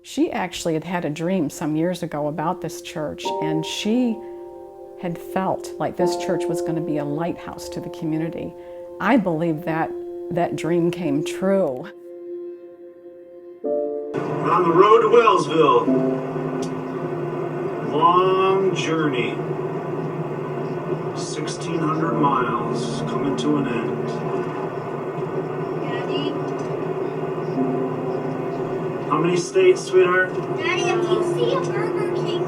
She actually had had a dream some years ago about this church, and she had felt like this church was going to be a lighthouse to the community. I believe that dream came true. We're on the road to Wellsville. Long journey. 1,600 miles coming to an end. Daddy? How many states, sweetheart? Daddy, if you see a Burger King,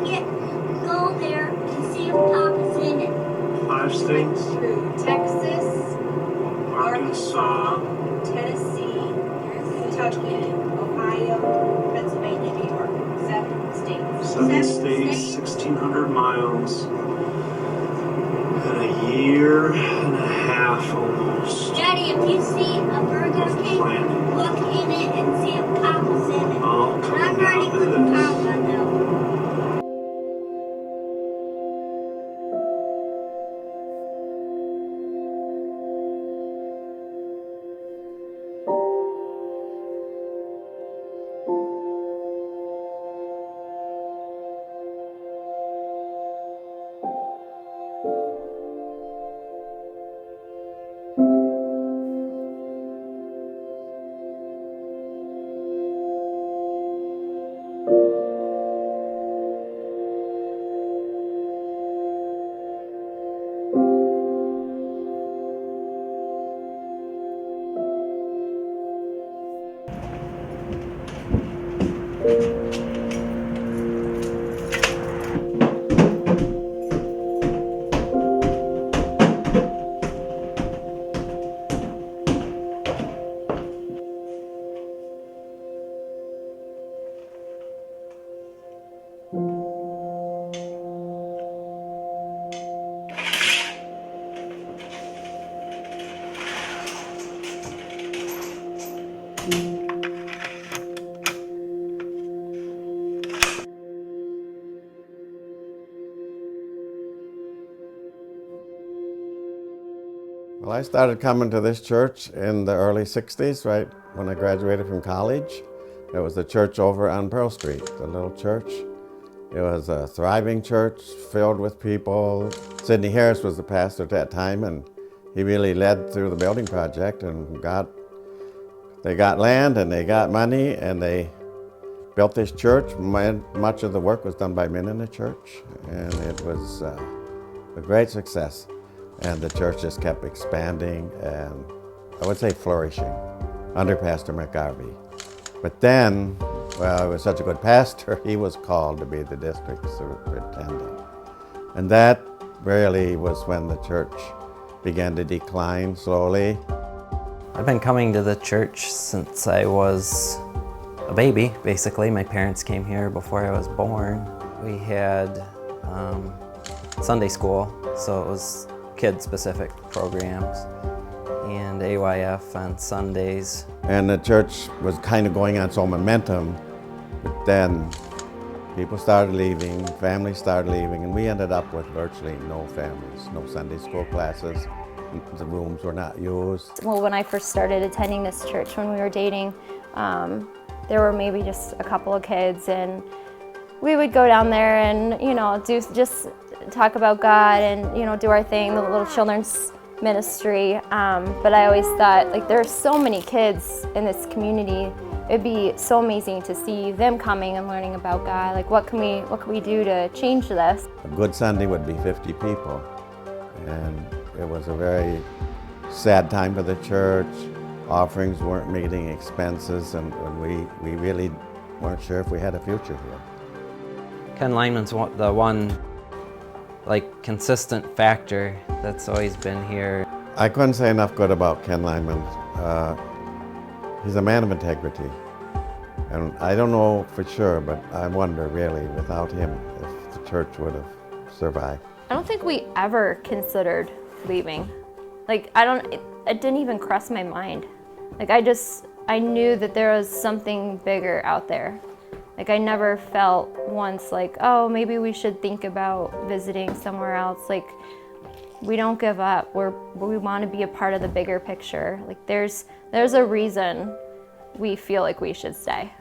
go there and see if Papa's in it. 5 states. Through Texas, Arkansas, Tennessee, Kentucky, Ohio, Pennsylvania, New York. 7 states. 7 states, 1,600 miles. And a year and a half almost. Daddy, if you see a Burger King, planning. look in it and see if Papa's in it. All And I'm coming ready down for to the this. Papa now. Well, I started coming to this church in the early 60s, right when I graduated from college. It was the church over on Pearl Street, the little church. It was a thriving church filled with people. Sidney Harris was the pastor at that time, and he really led through the building project and they got land and they got money and they built this church. Much of the work was done by men in the church, and it was a great success. And the church just kept expanding and I would say flourishing under Pastor McGarvey. But then, well, he was such a good pastor, he was called to be the district superintendent. And that really was when the church began to decline slowly. I've been coming to the church since I was a baby, basically. My parents came here before I was born. We had Sunday school, so it was kid-specific programs, and AYF on Sundays. And the church was kind of going on some momentum, but then people started leaving, families started leaving, and we ended up with virtually no families, no Sunday school classes. The rooms were not used. Well, when I first started attending this church when we were dating, there were maybe just a couple of kids, and we would go down there and, just talk about God and, do our thing, the little children's ministry. But I always thought, there are so many kids in this community. It'd be so amazing to see them coming and learning about God. What can we do to change this? A good Sunday would be 50 people. And it was a very sad time for the church. Offerings weren't meeting expenses, and we really weren't sure if we had a future here. Ken Lyman's the one consistent factor that's always been here. I couldn't say enough good about Ken Lyman. He's a man of integrity. And I don't know for sure, but I wonder really, without him, if the church would have survived. I don't think we ever considered leaving. It didn't even cross my mind. I knew that there was something bigger out there. I never felt once oh, maybe we should think about visiting somewhere else. We don't give up. We want to be a part of the bigger picture. There's a reason we feel like we should stay.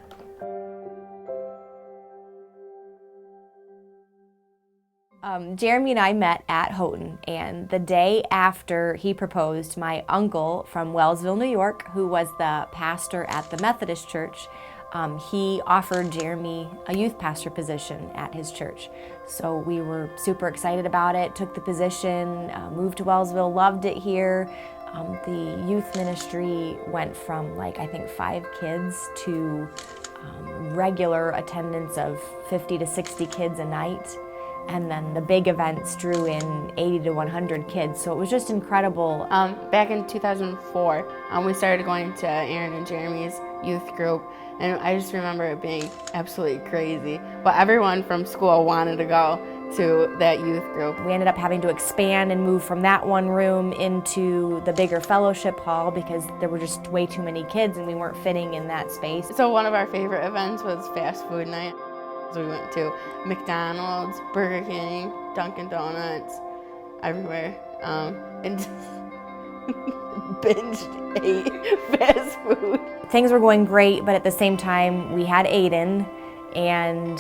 Jeremy and I met at Houghton, and the day after he proposed, my uncle from Wellsville, New York, who was the pastor at the Methodist Church, he offered Jeremy a youth pastor position at his church. So we were super excited about it, took the position, moved to Wellsville, loved it here. The youth ministry went from I think 5 kids to regular attendance of 50 to 60 kids a night. And then the big events drew in 80 to 100 kids, so it was just incredible. Back in 2004, we started going to Aaron and Jeremy's youth group, and I just remember it being absolutely crazy. But everyone from school wanted to go to that youth group. We ended up having to expand and move from that one room into the bigger fellowship hall because there were just way too many kids and we weren't fitting in that space. So one of our favorite events was fast food night. We went to McDonald's, Burger King, Dunkin' Donuts, everywhere, and binged ate fast food. Things were going great, but at the same time, we had Aiden, and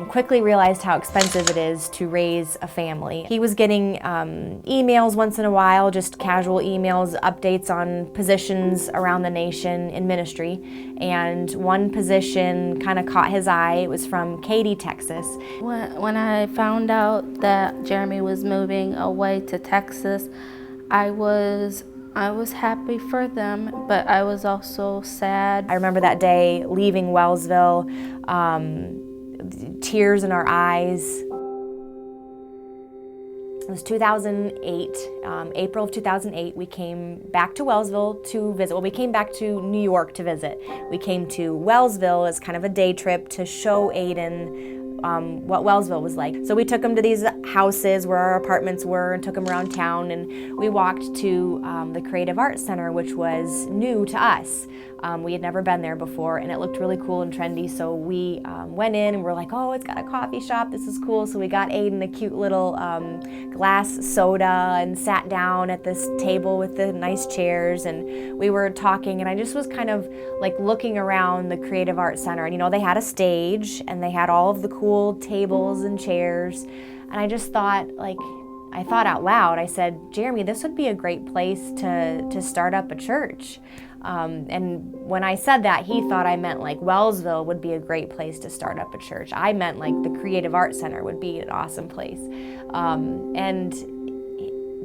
quickly realized how expensive it is to raise a family. He was getting emails once in a while, just casual emails, updates on positions around the nation in ministry, and one position kind of caught his eye. It was from Katy, Texas. When I found out that Jeremy was moving away to Texas, I was happy for them, but I was also sad. I remember that day leaving Wellsville, tears in our eyes. It was 2008, April of 2008. We came back to Wellsville to visit. Well, we came back to New York to visit. We came to Wellsville as kind of a day trip to show Aiden what Wellsville was like. So we took him to these houses where our apartments were and took him around town, and we walked to the Creative Arts Center, which was new to us. We had never been there before, and it looked really cool and trendy, so we went in and we're like, oh, it's got a coffee shop, this is cool. So we got Aiden a cute little glass soda and sat down at this table with the nice chairs, and we were talking, and I just was kind of looking around the Creative Arts Center, and they had a stage and they had all of the cool tables and chairs, and I just thought, I thought out loud, I said, Jeremy, this would be a great place to start up a church. And when I said that, he thought I meant Wellsville would be a great place to start up a church. I meant the Creative Arts Center would be an awesome place. And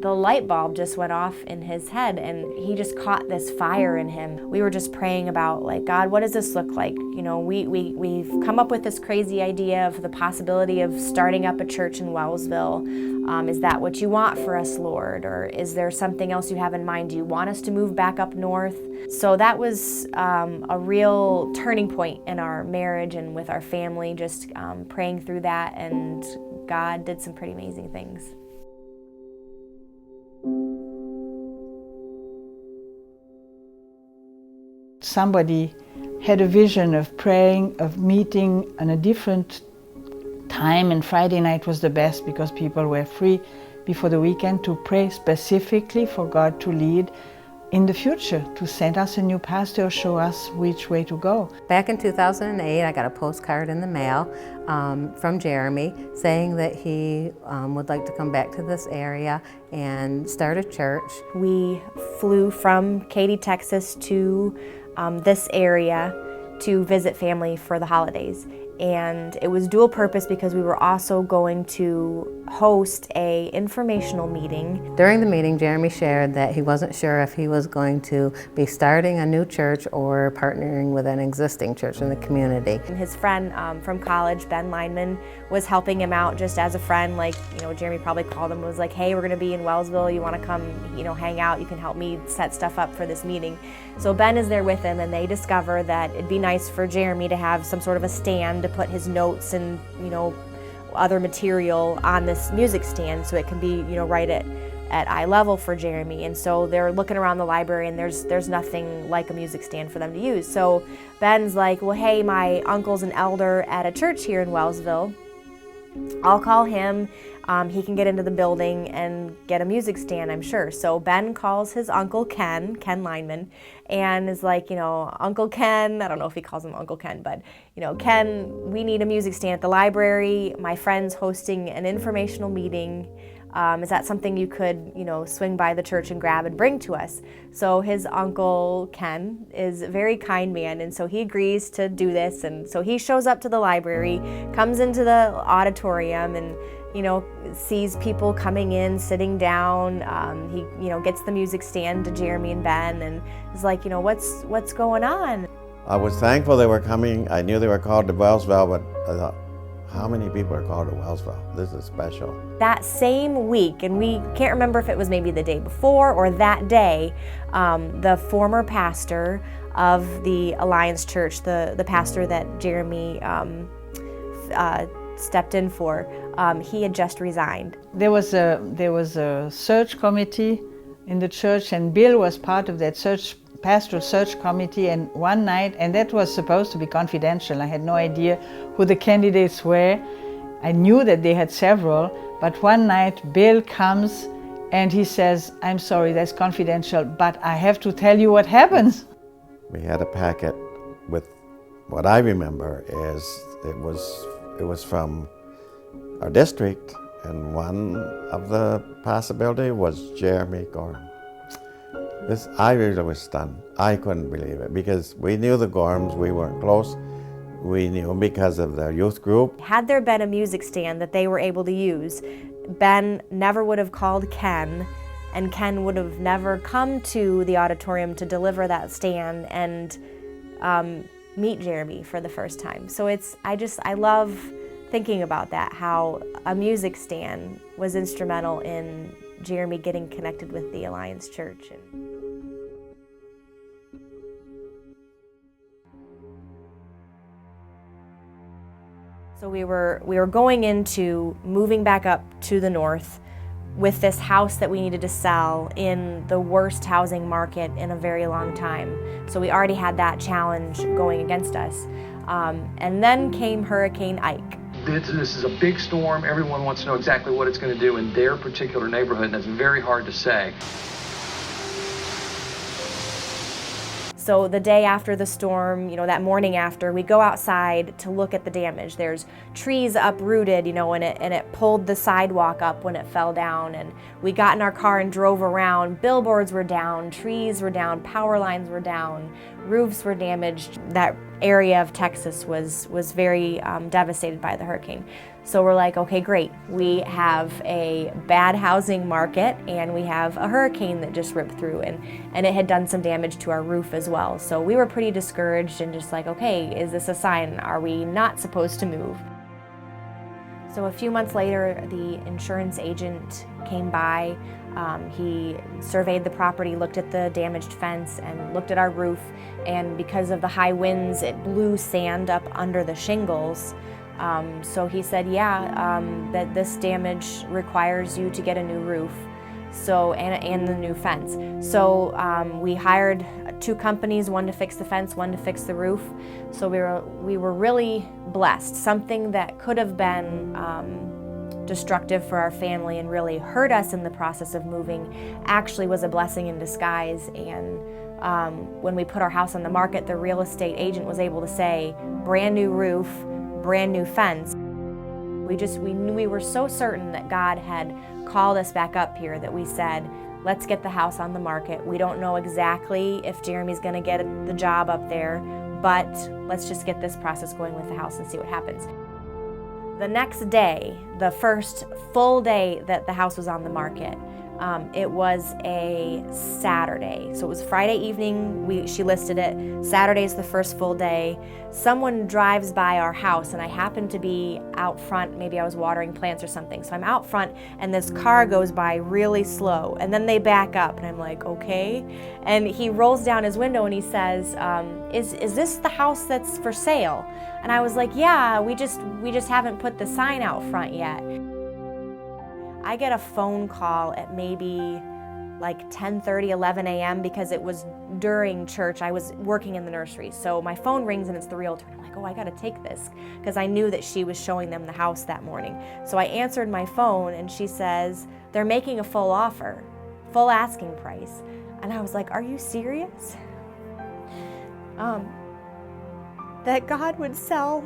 the light bulb just went off in his head, and he just caught this fire in him. We were just praying about, God, what does this look like? We've come up with this crazy idea of the possibility of starting up a church in Wellsville. Is that what you want for us, Lord? Or is there something else you have in mind? Do you want us to move back up north? So that was a real turning point in our marriage and with our family, just praying through that, and God did some pretty amazing things. Somebody had a vision of praying, of meeting on a different time, and Friday night was the best because people were free before the weekend to pray specifically for God to lead in the future, to send us a new pastor, show us which way to go. Back in 2008, I got a postcard in the mail from Jeremy saying that he would like to come back to this area and start a church. We flew from Katy, Texas to this area to visit family for the holidays. And it was dual purpose because we were also going to host a informational meeting. During the meeting, Jeremy shared that he wasn't sure if he was going to be starting a new church or partnering with an existing church in the community. And his friend from college, Ben Lineman, was helping him out just as a friend. Jeremy probably called him and was like, hey, we're gonna be in Wellsville, you wanna come, hang out, you can help me set stuff up for this meeting. So Ben is there with him, and they discover that it'd be nice for Jeremy to have some sort of a stand to put his notes and, other material on this music stand so it can be, right at eye level for Jeremy. And so they're looking around the library, and there's nothing like a music stand for them to use. So Ben's like, well, hey, my uncle's an elder at a church here in Wellsville. I'll call him. He can get into the building and get a music stand, I'm sure. So Ben calls his uncle Ken Lineman, and is like, Uncle Ken, I don't know if he calls him Uncle Ken, but, Ken, we need a music stand at the library. My friend's hosting an informational meeting. Is that something you could, swing by the church and grab and bring to us? So his uncle Ken is a very kind man, and so he agrees to do this. And so he shows up to the library, comes into the auditorium, and sees people coming in, sitting down. He gets the music stand to Jeremy and Ben, and is like, what's going on? I was thankful they were coming. I knew they were called to Wellsville, but I thought, how many people are called to Wellsville? This is special. That same week, and we can't remember if it was maybe the day before or that day, the former pastor of the Alliance Church, the pastor that Jeremy stepped in for, he had just resigned. There was a search committee in the church, and Bill was part of that pastoral search committee, and one night, and that was supposed to be confidential. I had no idea who the candidates were. I knew that they had several, but one night Bill comes and he says, I'm sorry, that's confidential, but I have to tell you what happens. We had a packet with what I remember is it was from our district, and one of the possibility was Jeremy Gorham. I really was stunned. I couldn't believe it, because we knew the Gorhams, we weren't close. We knew because of their youth group. Had there been a music stand that they were able to use, Ben never would have called Ken, and Ken would have never come to the auditorium to deliver that stand and meet Jeremy for the first time. So I love thinking about that, how a music stand was instrumental in Jeremy getting connected with the Alliance Church. So we were going into moving back up to the north with this house that we needed to sell in the worst housing market in a very long time. So we already had that challenge going against us. And then came Hurricane Ike. This is a big storm. Everyone wants to know exactly what it's going to do in their particular neighborhood, and that's very hard to say. So the day after the storm, that morning after, we go outside to look at the damage. There's trees uprooted, and it pulled the sidewalk up when it fell down. And we got in our car and drove around. Billboards were down, trees were down, power lines were down, roofs were damaged. That area of Texas was very devastated by the hurricane. So we're like, okay, great. We have a bad housing market, and we have a hurricane that just ripped through, and it had done some damage to our roof as well. So we were pretty discouraged and just like, okay, is this a sign? Are we not supposed to move? So a few months later, the insurance agent came by. He surveyed the property, looked at the damaged fence, and looked at our roof. And because of the high winds, it blew sand up under the shingles. So he said, that this damage requires you to get a new roof, and the new fence. So we hired 2 companies, one to fix the fence, one to fix the roof. So we were really blessed. Something that could have been destructive for our family and really hurt us in the process of moving actually was a blessing in disguise. And when we put our house on the market, the real estate agent was able to say, brand new roof, brand new fence. We were so certain that God had called us back up here that we said, let's get the house on the market. We don't know exactly if Jeremy's going to get the job up there, but let's just get this process going with the house and see what happens. The next day, the first full day that the house was on the market, it was a Saturday. So it was Friday evening, she listed it. Saturday's the first full day. Someone drives by our house, and I happened to be out front. Maybe I was watering plants or something. So I'm out front, and this car goes by really slow. And then they back up, and I'm like, okay. And he rolls down his window, and he says, is this the house that's for sale? And I was like, yeah, we just haven't put the sign out front yet. I get a phone call at maybe like 10:30, 11 a.m. because it was during church. I was working in the nursery. So my phone rings and it's the realtor. I'm like, oh, I gotta take this, because I knew that she was showing them the house that morning. So I answered my phone and she says, they're making a full offer, full asking price. And I was like, are you serious? That God would sell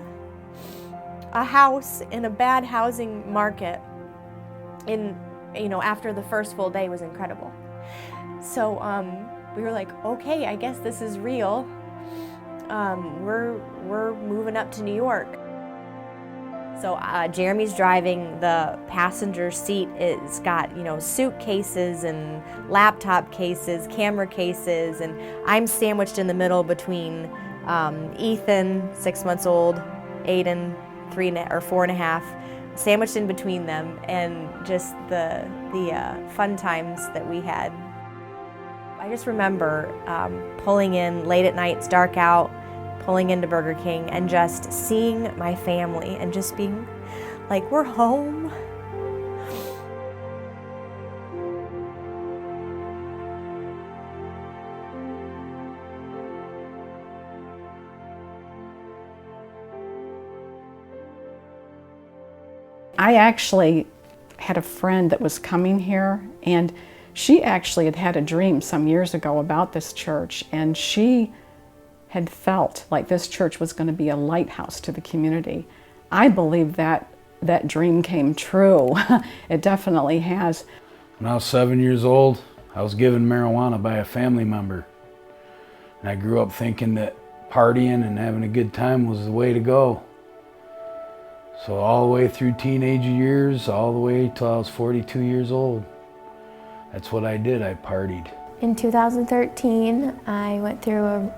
a house in a bad housing market after the first full day was incredible. So we were like, okay, I guess this is real. We're moving up to New York. So Jeremy's driving. The passenger seat is got, suitcases and laptop cases, camera cases, and I'm sandwiched in the middle between Ethan, 6 months old, Aiden, 4.5, sandwiched in between them, and just the fun times that we had. I just remember pulling in late at night, it's dark out, pulling into Burger King and just seeing my family and just being like, we're home. I actually had a friend that was coming here, and she actually had a dream some years ago about this church, and she had felt like this church was going to be a lighthouse to the community. I believe that that dream came true. It definitely has. When I was 7 years old, I was given marijuana by a family member. And I grew up thinking that partying and having a good time was the way to go. So all the way through teenage years, all the way till I was 42 years old, that's what I did, I partied. In 2013, I went through a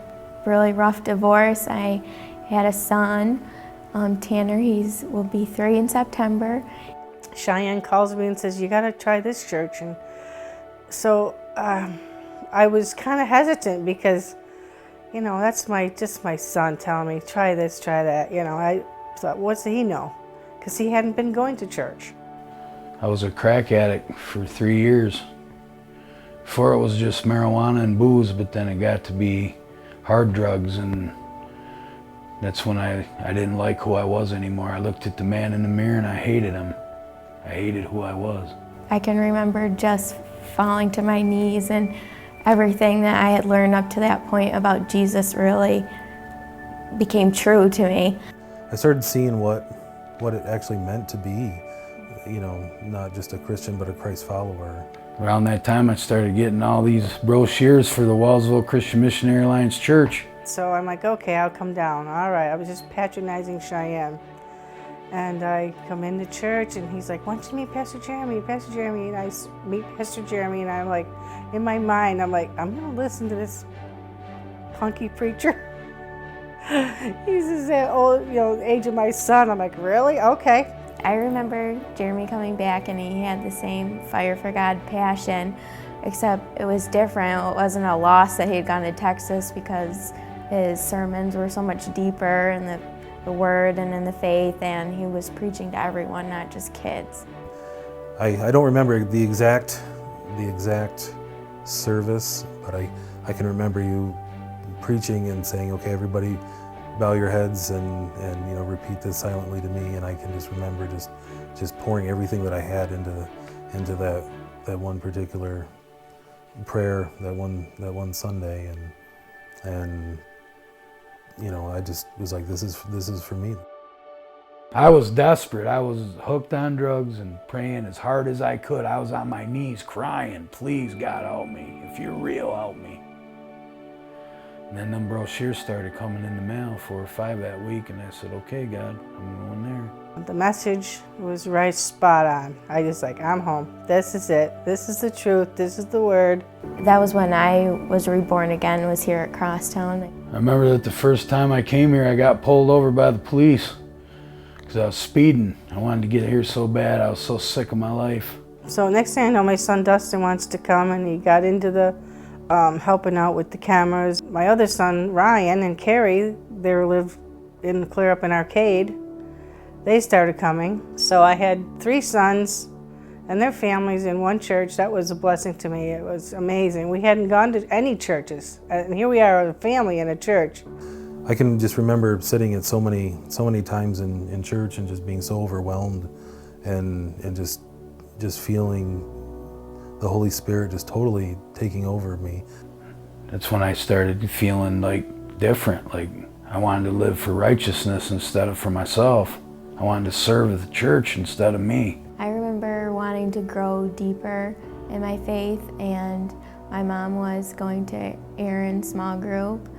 really rough divorce. I had a son, Tanner, will be 3 in September. Cheyenne calls me and says, you gotta try this church. And so I was kind of hesitant because, that's just my son telling me, try this, try that. I thought, what's he know? Because he hadn't been going to church. I was a crack addict for 3 years. Before it was just marijuana and booze, but then it got to be hard drugs, and that's when I didn't like who I was anymore. I looked at the man in the mirror and I hated him. I hated who I was. I can remember just falling to my knees, and everything that I had learned up to that point about Jesus really became true to me. I started seeing what it actually meant to be, not just a Christian, but a Christ follower. Around that time, I started getting all these brochures for the Wellsville Christian Missionary Alliance Church. So I'm like, okay, I'll come down. All right, I was just patronizing Cheyenne. And I come into church, and he's like, why don't you meet Pastor Jeremy? And I meet Pastor Jeremy, and I'm like, in my mind, I'm like, I'm gonna listen to this punky preacher. He's just that old, age of my son. I'm like, really? Okay. I remember Jeremy coming back, and he had the same fire for God passion, except it was different. It wasn't a loss that he had gone to Texas, because his sermons were so much deeper in the word and in the faith, and he was preaching to everyone, not just kids. I don't remember the exact service, but I can remember you preaching and saying, okay, everybody bow your heads and repeat this silently to me, and I can just remember just pouring everything that I had into that one particular prayer, that one Sunday, and I just was like, this is for me. I was desperate. I was hooked on drugs and praying as hard as I could. I was on my knees crying, please God, help me. If you're real, help me. And then them brochures started coming in the mail, 4 or 5 that week, and I said, okay, God, I'm going there. The message was right spot on. I just like, I'm home. This is it. This is the truth. This is the word. That was when I was reborn again, was here at CrossTown. I remember that the first time I came here, I got pulled over by the police because I was speeding. I wanted to get here so bad. I was so sick of my life. So next thing I know, my son Dustin wants to come, and he got into the helping out with the cameras. My other son, Ryan, and Carrie, they live in clear up in Arcade. They started coming. So I had 3 sons and their families in one church. That was a blessing to me. It was amazing. We hadn't gone to any churches, and here we are, a family in a church. I can just remember sitting at so many times in church and just being so overwhelmed and just feeling the Holy Spirit just totally taking over me. That's when I started feeling like different, like I wanted to live for righteousness instead of for myself. I wanted to serve the church instead of me. I remember wanting to grow deeper in my faith, and my mom was going to Aaron's small group.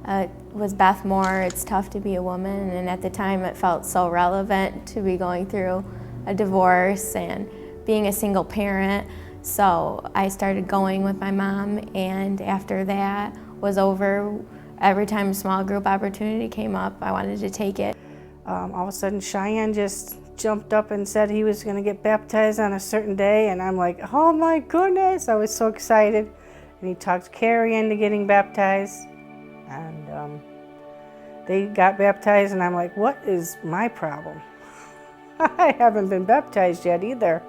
It was Beth Moore, It's Tough to Be a Woman, and at the time it felt so relevant to be going through a divorce and being a single parent. So I started going with my mom, and after that was over, every time a small group opportunity came up, I wanted to take it. All of a sudden Cheyenne just jumped up and said he was going to get baptized on a certain day, and I'm like, oh my goodness, I was so excited. And he talked Carrie into getting baptized, and they got baptized, and I'm like, what is my problem? I haven't been baptized yet either.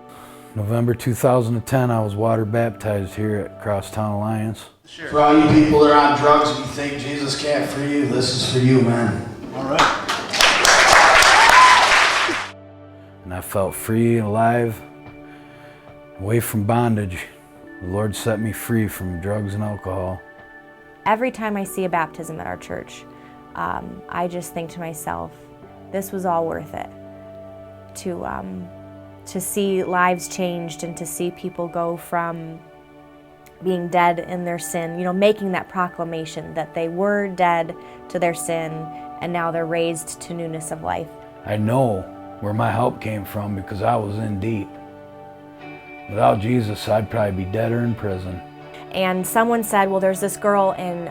November 2010, I was water baptized here at CrossTown Alliance. For all you people that are on drugs and you think Jesus can't free you, this is for you, man. All right. And I felt free, alive, away from bondage. The Lord set me free from drugs and alcohol. Every time I see a baptism at our church, I just think to myself, this was all worth it. To see lives changed and to see people go from being dead in their sin, making that proclamation that they were dead to their sin and now they're raised to newness of life. I know where my help came from because I was in deep. Without Jesus, I'd probably be dead or in prison. And someone said, well, there's this girl in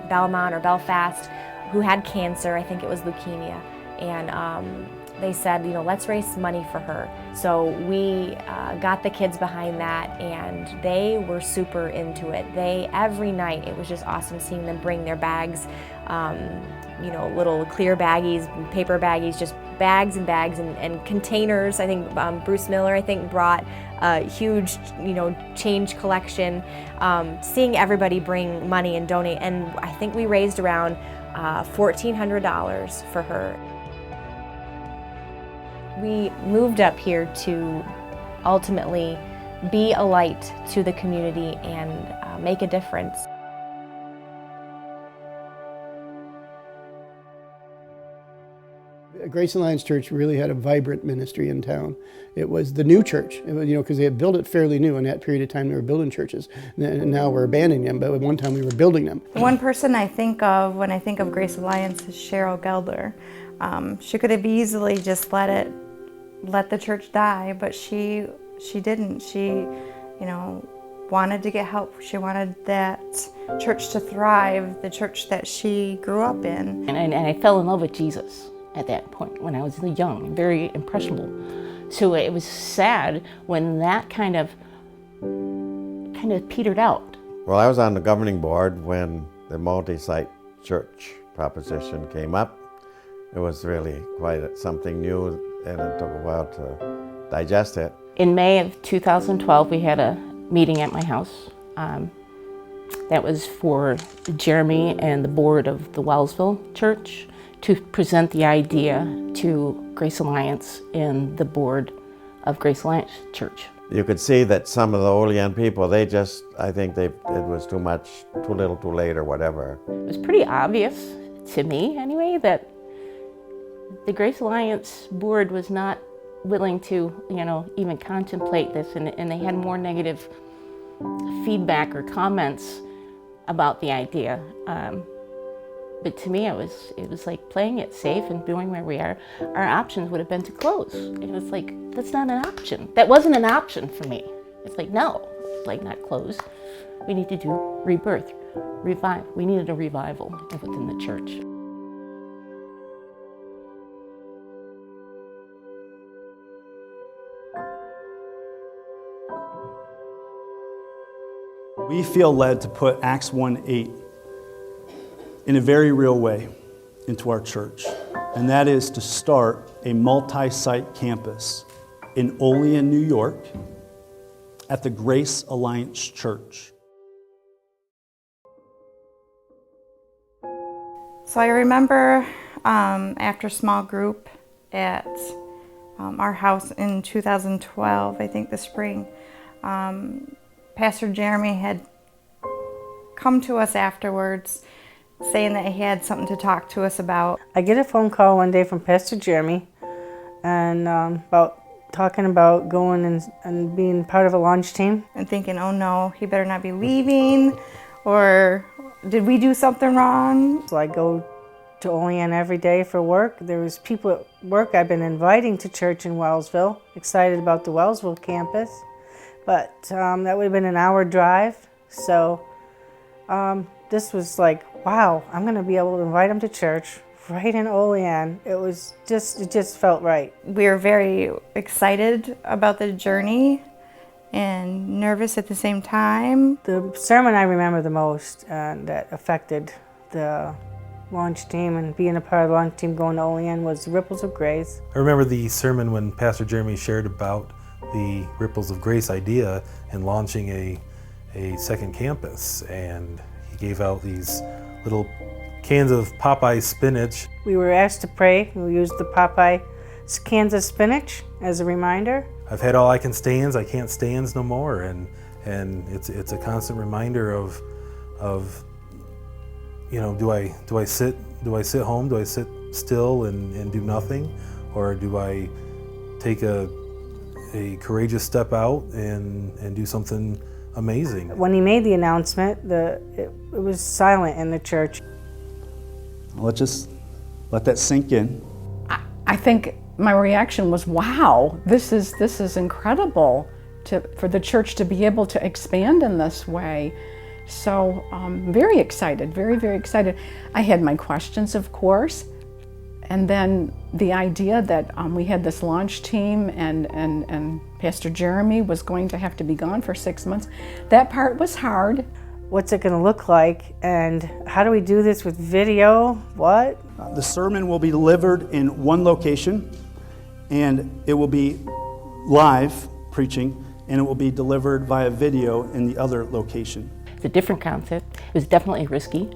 Belmont or Belfast who had cancer, I think it was leukemia, and they said, let's raise money for her. So we got the kids behind that, and they were super into it. Every night, it was just awesome seeing them bring their bags, little clear baggies, paper baggies, just bags and bags and containers. I think Bruce Miller, brought a huge, change collection. Seeing everybody bring money and donate, and I think we raised around $1,400 for her. We moved up here to ultimately be a light to the community and make a difference. Grace Alliance Church really had a vibrant ministry in town. It was the new church, because they had built it fairly new. In that period of time, they were building churches. And now we're abandoning them, but at one time we were building them. The one person I think of when I think of Grace Alliance is Cheryl Gelder. She could have easily just let the church die, but she didn't. She, wanted to get help. She wanted that church to thrive, the church that she grew up in. And I fell in love with Jesus at that point when I was young and very impressionable. So it was sad when that kind of petered out. Well, I was on the governing board when the multi-site church proposition came up. It was really quite something new, and it took a while to digest it. In May of 2012, we had a meeting at my house. That was for Jeremy and the board of the Wellsville Church to present the idea to Grace Alliance and the board of Grace Alliance Church. You could see that some of the Olean people, I think it was too much, too little, too late, or whatever. It was pretty obvious, to me anyway, that the Grace Alliance board was not willing to, even contemplate this, and they had more negative feedback or comments about the idea. But to me, it was like playing it safe and doing where we are. Our options would have been to close. It was like, that's not an option. That wasn't an option for me. It's like, no, not close. We need to do rebirth, revive. We needed a revival within the church. We feel led to put Acts 1:8 in a very real way into our church, and that is to start a multi-site campus in Olean, New York, at the Grace Alliance Church. So I remember after small group at our house in 2012, I think the spring, Pastor Jeremy had come to us afterwards saying that he had something to talk to us about. I get a phone call one day from Pastor Jeremy and talking about going and being part of a launch team. And thinking, oh no, he better not be leaving, or did we do something wrong? So I go to Olean every day for work. There was people at work I've been inviting to church in Wellsville, excited about the Wellsville campus, but that would have been an hour drive. So this was like, wow, I'm going to be able to invite them to church right in Olean. It just felt right. We were very excited about the journey and nervous at the same time. The sermon I remember the most that affected the launch team and being a part of the launch team going to Olean was Ripples of Grace. I remember the sermon when Pastor Jeremy shared about the Ripples of Grace idea and launching a second campus, and he gave out these little cans of Popeye spinach. We were asked to pray. We used the Popeye cans of spinach as a reminder. I've had all I can stands, I can't stands no more, and it's a constant reminder of you know, do I sit home, do I sit still and do nothing, or do I take a courageous step out and do something amazing? When he made the announcement, it was silent in the church. Let's just let that sink in. I think my reaction was, wow, this is incredible for the church to be able to expand in this way. So very excited, very, very excited. I had my questions, of course, and then the idea that we had this launch team and Pastor Jeremy was going to have to be gone for 6 months. That part was hard. What's it going to look like, and how do we do this with video? What? The sermon will be delivered in one location, and it will be live preaching, and it will be delivered via video in the other location. It's a different concept. It was definitely risky.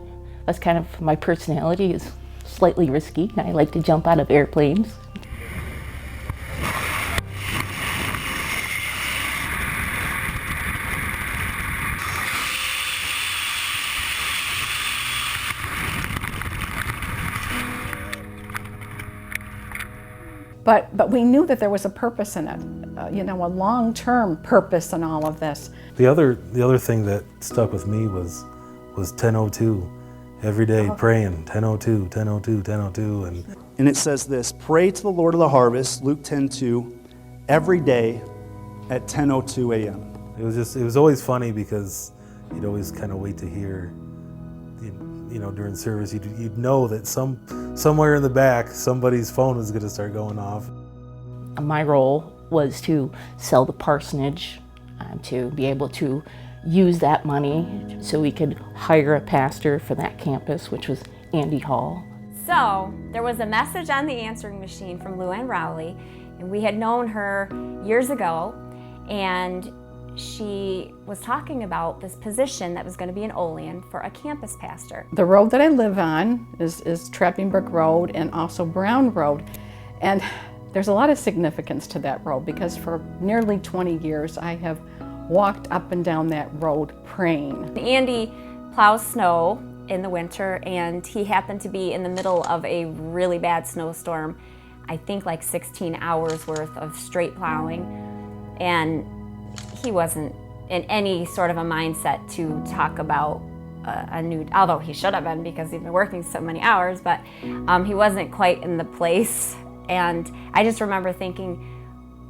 That's kind of my personality, is slightly risky. I like to jump out of airplanes. But we knew that there was a purpose in it, you know, a long-term purpose in all of this. The other thing that stuck with me was 10:02. Every day praying, 10:02, 10:02, 10:02. And it says this: pray to the Lord of the harvest, Luke 10:2, every day at 10:02 a.m. It was always funny because you'd always kind of wait to hear, you know, during service, you'd know that somewhere in the back, somebody's phone was going to start going off. My role was to sell the parsonage, to be able to use that money so we could hire a pastor for that campus, which was Andy Hall. So there was a message on the answering machine from Luann Rowley, and we had known her years ago, and she was talking about this position that was going to be in Olean for a campus pastor. The road that I live on is Trapping Brook Road and also Brown Road. And there's a lot of significance to that road because for nearly 20 years I have walked up and down that road praying. Andy plows snow in the winter, and he happened to be in the middle of a really bad snowstorm, I think like 16 hours worth of straight plowing, and he wasn't in any sort of a mindset to talk about a new, although he should have been because he'd been working so many hours, but he wasn't quite in the place. And I just remember thinking,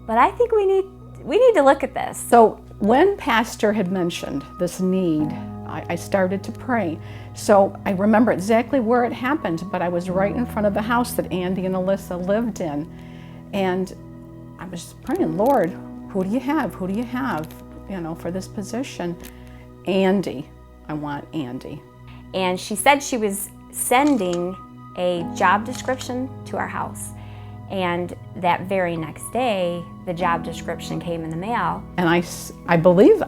but I think we need to look at this. So when Pastor had mentioned this need, I started to pray. So I remember exactly where it happened, but I was right in front of the house that Andy and Alyssa lived in. And I was praying, Lord, who do you have? Who do you have, you know, for this position? Andy. I want Andy. And she said she was sending a job description to our house. And that very next day, the job description came in the mail. And I believe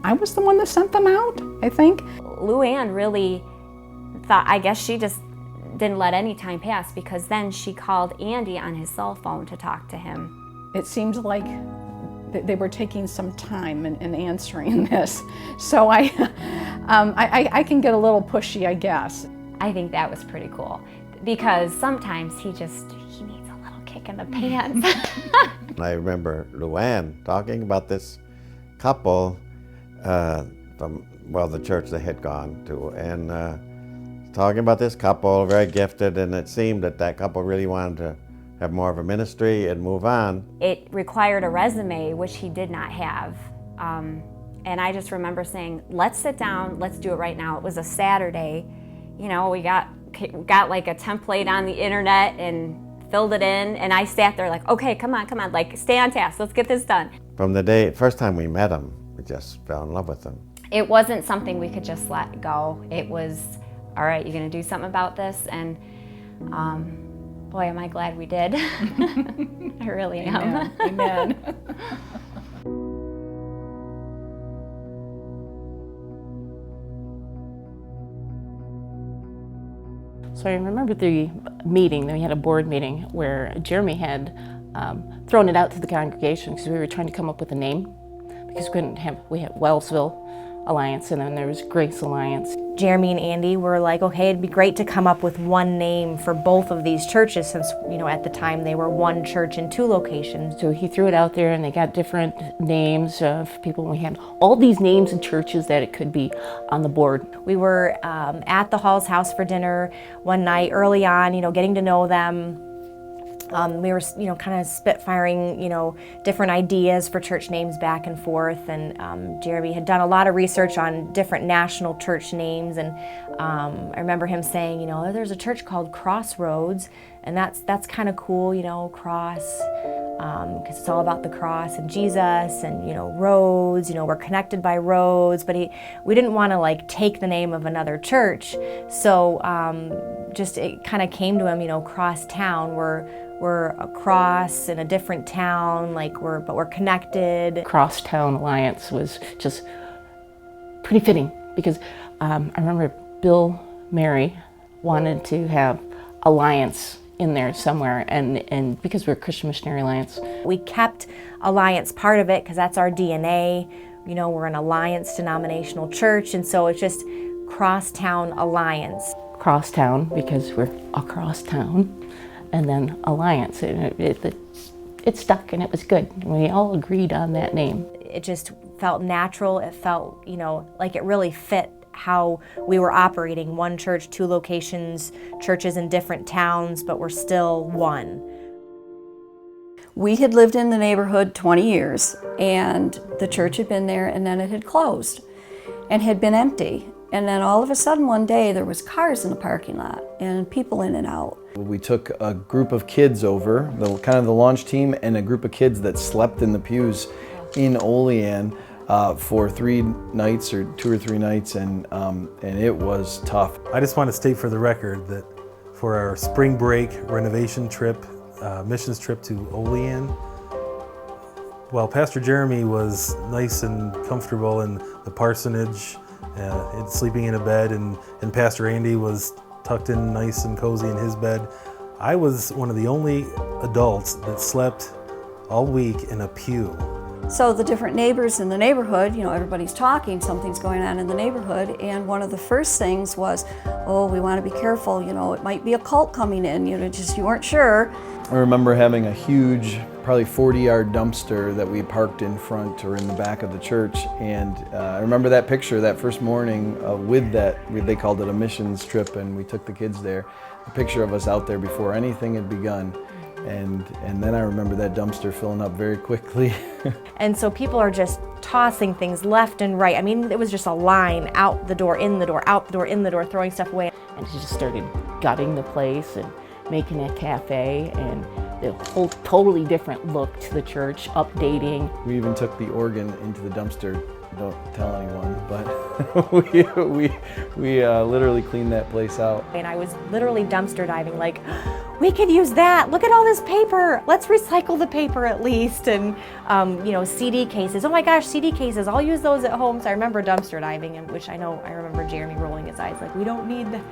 I was the one that sent them out, I think. Luann really thought, I guess she just didn't let any time pass, because then she called Andy on his cell phone to talk to him. It seems like they were taking some time in answering this. So I can get a little pushy, I guess. I think that was pretty cool, because sometimes he needs a little kick in the pants. I remember Luann talking about this couple from, well, the church they had gone to, and talking about this couple, very gifted, and it seemed that that couple really wanted to have more of a ministry and move on. It required a resume, which he did not have. And I just remember saying, let's sit down, let's do it right now. It was a Saturday. You know, we got like a template on the internet and filled it in, and I sat there like, okay, come on, like stay on task, let's get this done. From the first time we met him, we just fell in love with him. It wasn't something we could just let go. It was, all right, you're gonna do something about this, and boy, am I glad we did. I really am. Amen. So I remember the meeting, we had a board meeting where Jeremy had thrown it out to the congregation because we were trying to come up with a name, because we had Wellsville Alliance and then there was Grace Alliance. Jeremy and Andy were like, okay, it'd be great to come up with one name for both of these churches, since, you know, at the time they were one church in 2 locations. So he threw it out there and they got different names of people. We had all these names of churches that it could be on the board. We were at the Hall's house for dinner one night early on, you know, getting to know them. We were, you know, kind of spitfiring, you know, different ideas for church names back and forth. And Jeremy had done a lot of research on different national church names. And I remember him saying, you know, there's a church called Crossroads, and that's kind of cool, you know, cross, because it's all about the cross and Jesus, and, you know, roads, you know, we're connected by roads. But we didn't want to like take the name of another church. So just it kind of came to him, you know, CrossTown, we're across in a different town, like we're connected. CrossTown Alliance was just pretty fitting, because I remember Bill Mary wanted to have Alliance in there somewhere, and because we're a Christian Missionary Alliance. We kept Alliance part of it because that's our DNA. You know, we're an Alliance denominational church, and so it's just CrossTown Alliance. CrossTown because we're across town. And then Alliance, it stuck and it was good. We all agreed on that name. It just felt natural. It felt, you know, like it really fit how we were operating. One church, 2 locations, churches in different towns, but we're still one. We had lived in the neighborhood 20 years, and the church had been there, and then it had closed and had been empty. And then all of a sudden one day there was cars in the parking lot and people in and out. We took a group of kids over, kind of the launch team, and a group of kids that slept in the pews in Olean for 3 nights or 2 or 3 nights, and it was tough. I just want to state for the record that for our spring break renovation trip, missions trip to Olean, while Pastor Jeremy was nice and comfortable in the parsonage, sleeping in a bed, and Pastor Andy was tucked in nice and cozy in his bed, I was one of the only adults that slept all week in a pew. So the different neighbors in the neighborhood, you know, everybody's talking, something's going on in the neighborhood, and one of the first things was, oh, we want to be careful, you know, it might be a cult coming in, you know, just you weren't sure. I remember having a huge, probably 40-yard dumpster that we parked in front or in the back of the church, and I remember that picture that first morning with that, they called it a missions trip, and we took the kids there, a picture of us out there before anything had begun. And then I remember that dumpster filling up very quickly. And so people are just tossing things left and right. I mean, it was just a line out the door, in the door, out the door, in the door, throwing stuff away. And he just started gutting the place and making a cafe, and a whole totally different look to the church, updating. We even took the organ into the dumpster Don't tell anyone, but we literally cleaned that place out. And I was literally dumpster diving, like, we could use that. Look at all this paper. Let's recycle the paper at least. And, you know, CD cases. Oh my gosh, CD cases. I'll use those at home. So I remember dumpster diving, which I remember Jeremy rolling his eyes like, we don't need that.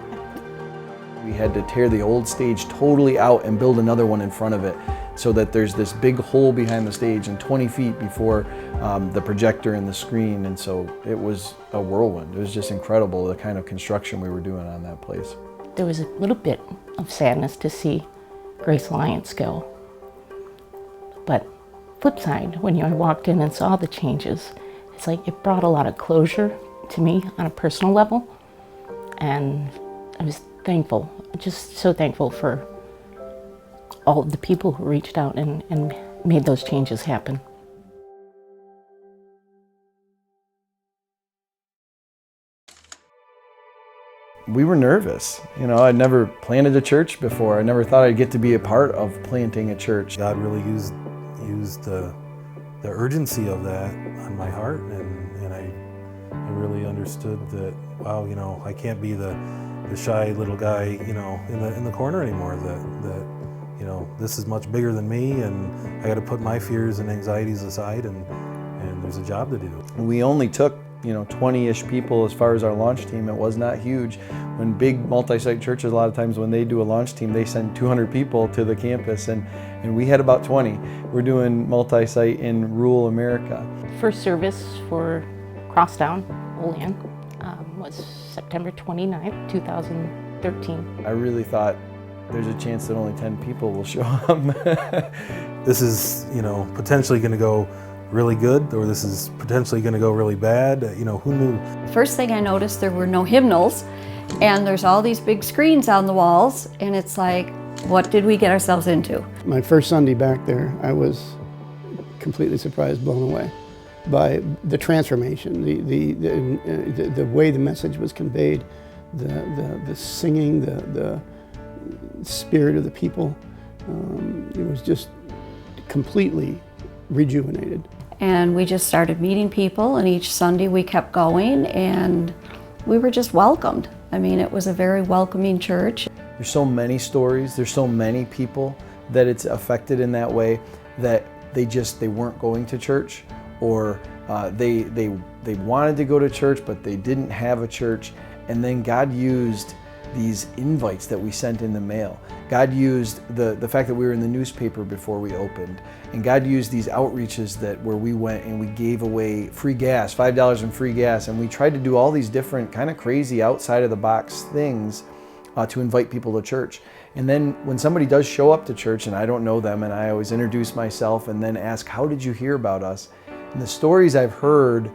We had to tear the old stage totally out and build another one in front of it so that there's this big hole behind the stage and 20 feet before the projector and the screen. And so it was a whirlwind. It was just incredible, the kind of construction we were doing on that place. There was a little bit of sadness to see Grace Alliance go. But flip side, when I walked in and saw the changes, it's like it brought a lot of closure to me on a personal level. And I was thankful, just so thankful for all of the people who reached out and made those changes happen. We were nervous. You know, I'd never planted a church before. I never thought I'd get to be a part of planting a church. God really used the urgency of that on my heart, and I really understood that, wow, you know, I can't be the shy little guy, you know, in the corner anymore. That you know, this is much bigger than me, and I got to put my fears and anxieties aside, and there's a job to do. We only took, you know, 20-ish people as far as our launch team. It was not huge. When big multi-site churches, a lot of times when they do a launch team, they send 200 people to the campus, and we had about 20. We're doing multi-site in rural America. First service for CrossTown Alliance was September 29th, 2013. I really thought there's a chance that only 10 people will show up. This is, you know, potentially going to go really good, or this is potentially going to go really bad. You know, who knew? First thing I noticed, there were no hymnals, and there's all these big screens on the walls, and it's like, what did we get ourselves into? My first Sunday back there, I was completely surprised, blown away by the transformation, the way the message was conveyed, the singing, the spirit of the people. It was just completely rejuvenated. And we just started meeting people, and each Sunday we kept going, and we were just welcomed. I mean, it was a very welcoming church. There's so many stories, there's so many people that it's affected in that way, that they weren't going to church, or they wanted to go to church, but they didn't have a church. And then God used these invites that we sent in the mail. God used the fact that we were in the newspaper before we opened. And God used these outreaches where we went and we gave away free gas, $5 in free gas. And we tried to do all these different kind of crazy outside of the box things to invite people to church. And then when somebody does show up to church and I don't know them, and I always introduce myself and then ask, how did you hear about us? And the stories I've heard,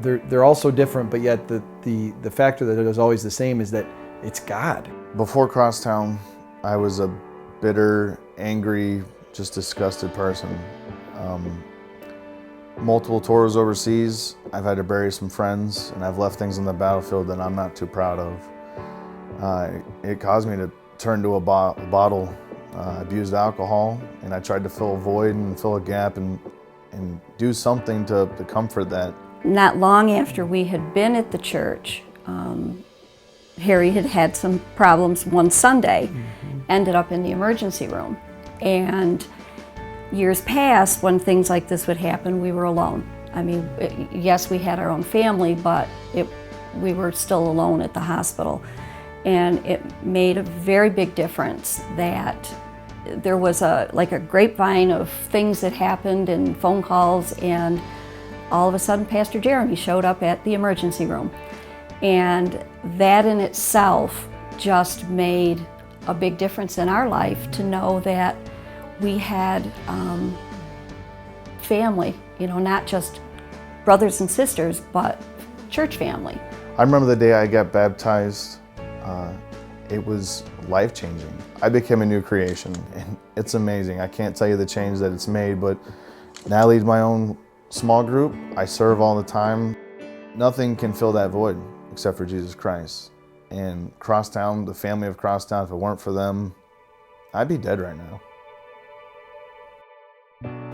they're all so different, but yet the factor that is always the same is that it's God. Before CrossTown, I was a bitter, angry, just disgusted person. Multiple tours overseas, I've had to bury some friends, and I've left things on the battlefield that I'm not too proud of. It caused me to turn to a bottle, abused alcohol, and I tried to fill a void and fill a gap and do something to comfort that. Not long after we had been at the church, Harry had had some problems one Sunday, ended up in the emergency room. And years past, when things like this would happen, we were alone. I mean, yes, we had our own family, but we were still alone at the hospital. And it made a very big difference that there was like a grapevine of things that happened and phone calls, and all of a sudden Pastor Jeremy showed up at the emergency room. And that in itself just made a big difference in our life, to know that we had family, you know, not just brothers and sisters, but church family. I remember the day I got baptized. It was life-changing. I became a new creation, and it's amazing. I can't tell you the change that it's made, but now I lead my own small group. I serve all the time. Nothing can fill that void except for Jesus Christ. And CrossTown, the family of CrossTown, if it weren't for them, I'd be dead right now.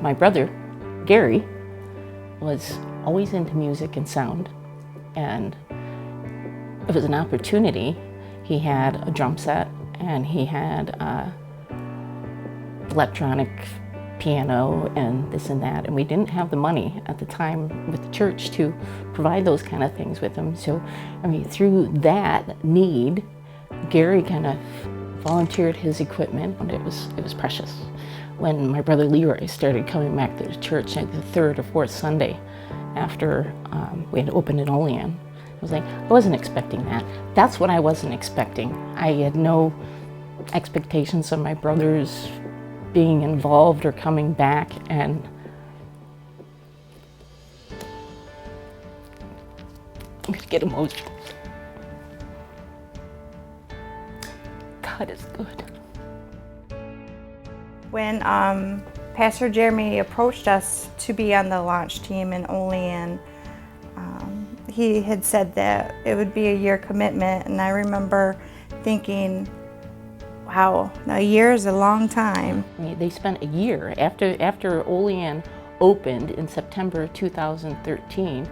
My brother, Gary, was always into music and sound, and it was an opportunity. He had a drum set and he had electronic piano and this and that, and we didn't have the money at the time with the church to provide those kind of things with him. So, I mean, through that need, Gary kind of volunteered his equipment, and it was precious. When my brother Leroy started coming back to the church, like the third or fourth Sunday after we had opened in Olean, I was like, I wasn't expecting that. That's what I wasn't expecting. I had no expectations of my brothers being involved or coming back, and I'm gonna get emotional. God is good. When Pastor Jeremy approached us to be on the launch team in Olean, he had said that it would be a year commitment, and I remember thinking, wow, a year is a long time. They spent a year after Olean opened in September 2013.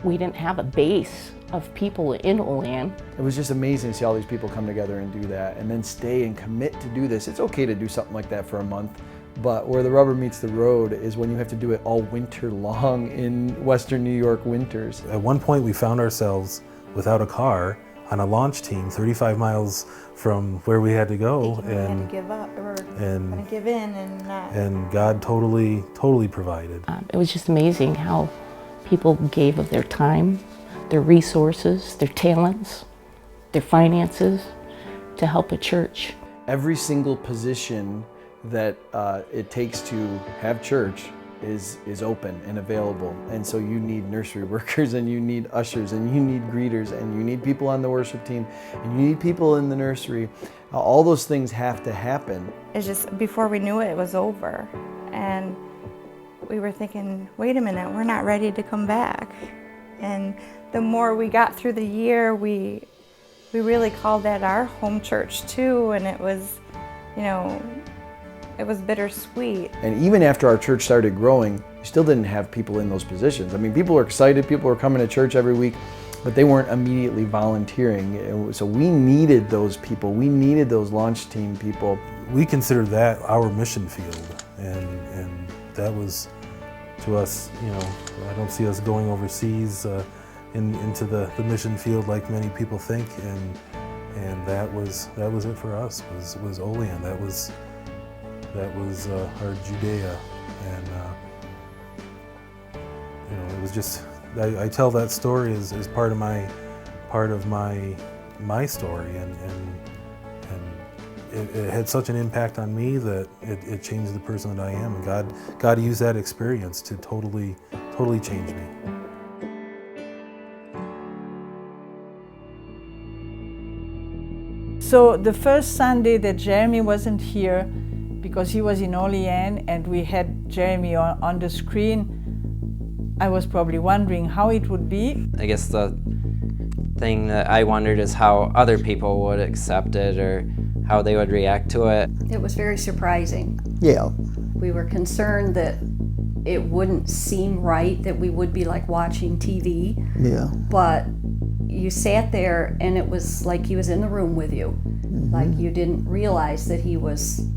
We didn't have a base of people in Olean. It was just amazing to see all these people come together and do that, and then stay and commit to do this. It's okay to do something like that for a month, but where the rubber meets the road is when you have to do it all winter long in Western New York winters. At one point we found ourselves without a car on a launch team 35 miles from where we had to go, and we had to give up or kind of give in, and God totally provided. It was just amazing how people gave of their time, their resources, their talents, their finances to help a church. Every single position that it takes to have church is open and available, and so you need nursery workers, and you need ushers, and you need greeters, and you need people on the worship team, and you need people in the nursery. All those things have to happen. It's just, before we knew it, it was over, and we were thinking, wait a minute, we're not ready to come back. And the more we got through the year, we really called that our home church too, and it was, you know, it was bittersweet. And even after our church started growing, we still didn't have people in those positions. I mean, people were excited, people were coming to church every week, but they weren't immediately volunteering. So we needed those people. We needed those launch team people. We considered that our mission field, and that was, to us, you know, I don't see us going overseas into the mission field like many people think, and that was it for us. Was Olean. That was our Judea, and you know, it was just, I tell that story as part of my story, and it had such an impact on me that it changed the person that I am, and God used that experience to totally change me. So the first Sunday that Jeremy wasn't here, because he was in Olean and we had Jeremy on the screen, I was probably wondering how it would be. I guess the thing that I wondered is how other people would accept it or how they would react to it. It was very surprising. Yeah. We were concerned that it wouldn't seem right, that we would be like watching TV. Yeah. But you sat there and it was like he was in the room with you. Like you didn't realize that he was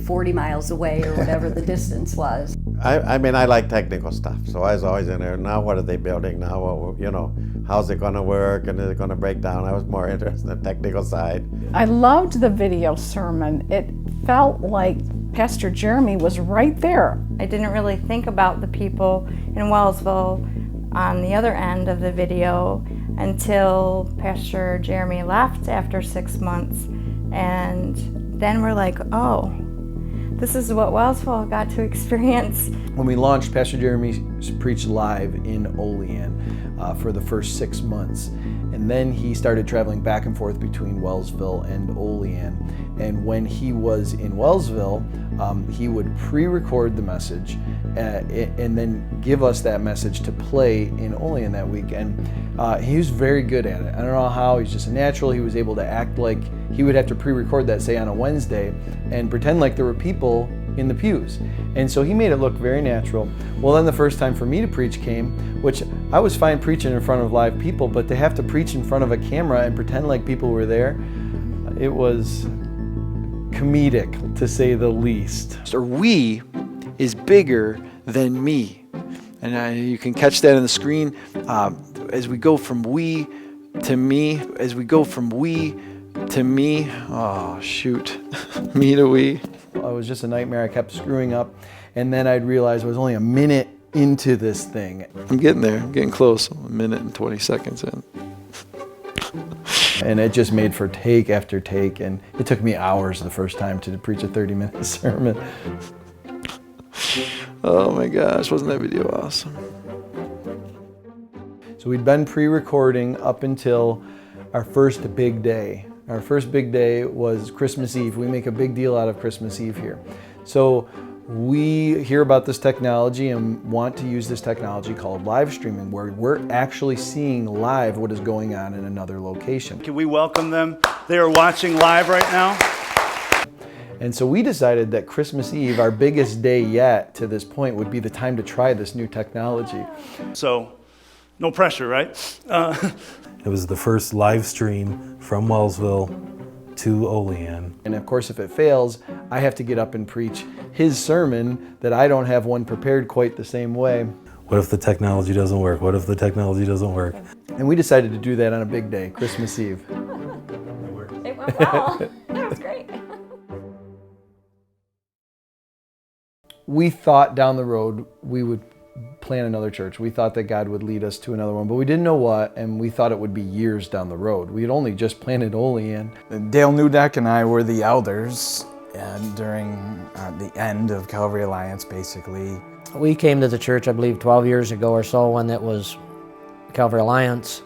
40 miles away or whatever the distance was. I mean, I like technical stuff, so I was always in there. Now what are they building? Now, what, you know, how's it going to work, and is it going to break down? I was more interested in the technical side. I loved the video sermon. It felt like Pastor Jeremy was right there. I didn't really think about the people in Wellsville on the other end of the video until Pastor Jeremy left after 6 months, and then we're like, oh, this is what Wellsville got to experience. When we launched, Pastor Jeremy preached live in Olean for the first 6 months. And then he started traveling back and forth between Wellsville and Olean. And when he was in Wellsville, he would pre-record the message and then give us that message to play in Olean that week. And he was very good at it. I don't know how, he's just a natural. He was able to act like he would have to pre-record that, say, on a Wednesday, and pretend like there were people in the pews. And so he made it look very natural. Well, then the first time for me to preach came, which I was fine preaching in front of live people, but to have to preach in front of a camera and pretend like people were there, it was comedic, to say the least. Or we is bigger than me. And you can catch that on the screen as we go from we to me, as we go from we to me. Oh, shoot. Me to we. It was just a nightmare. I kept screwing up. And then I'd realize I was only a minute into this thing. I'm getting there. I'm getting close. I'm a minute and 20 seconds in. And it just made for take after take. And it took me hours the first time to preach a 30-minute sermon. Oh my gosh, wasn't that video awesome? So we'd been pre-recording up until our first big day. Our first big day was Christmas Eve. We make a big deal out of Christmas Eve here. So we hear about this technology and want to use this technology called live streaming, where we're actually seeing live what is going on in another location. Can we welcome them? They are watching live right now. And so we decided that Christmas Eve, our biggest day yet to this point, would be the time to try this new technology. So, no pressure, right? It was the first live stream from Wellsville to Olean. And of course, if it fails, I have to get up and preach his sermon that I don't have one prepared quite the same way. What if the technology doesn't work? What if the technology doesn't work? And we decided to do that on a big day, Christmas Eve. It went well. That was great. We thought down the road we would plant another church. We thought that God would lead us to another one, but we didn't know what, and we thought it would be years down the road. We had only just planted Olean. Dale Newdeck and I were the elders during the end of Calvary Alliance, basically. We came to the church, I believe, 12 years ago or so when it was Calvary Alliance,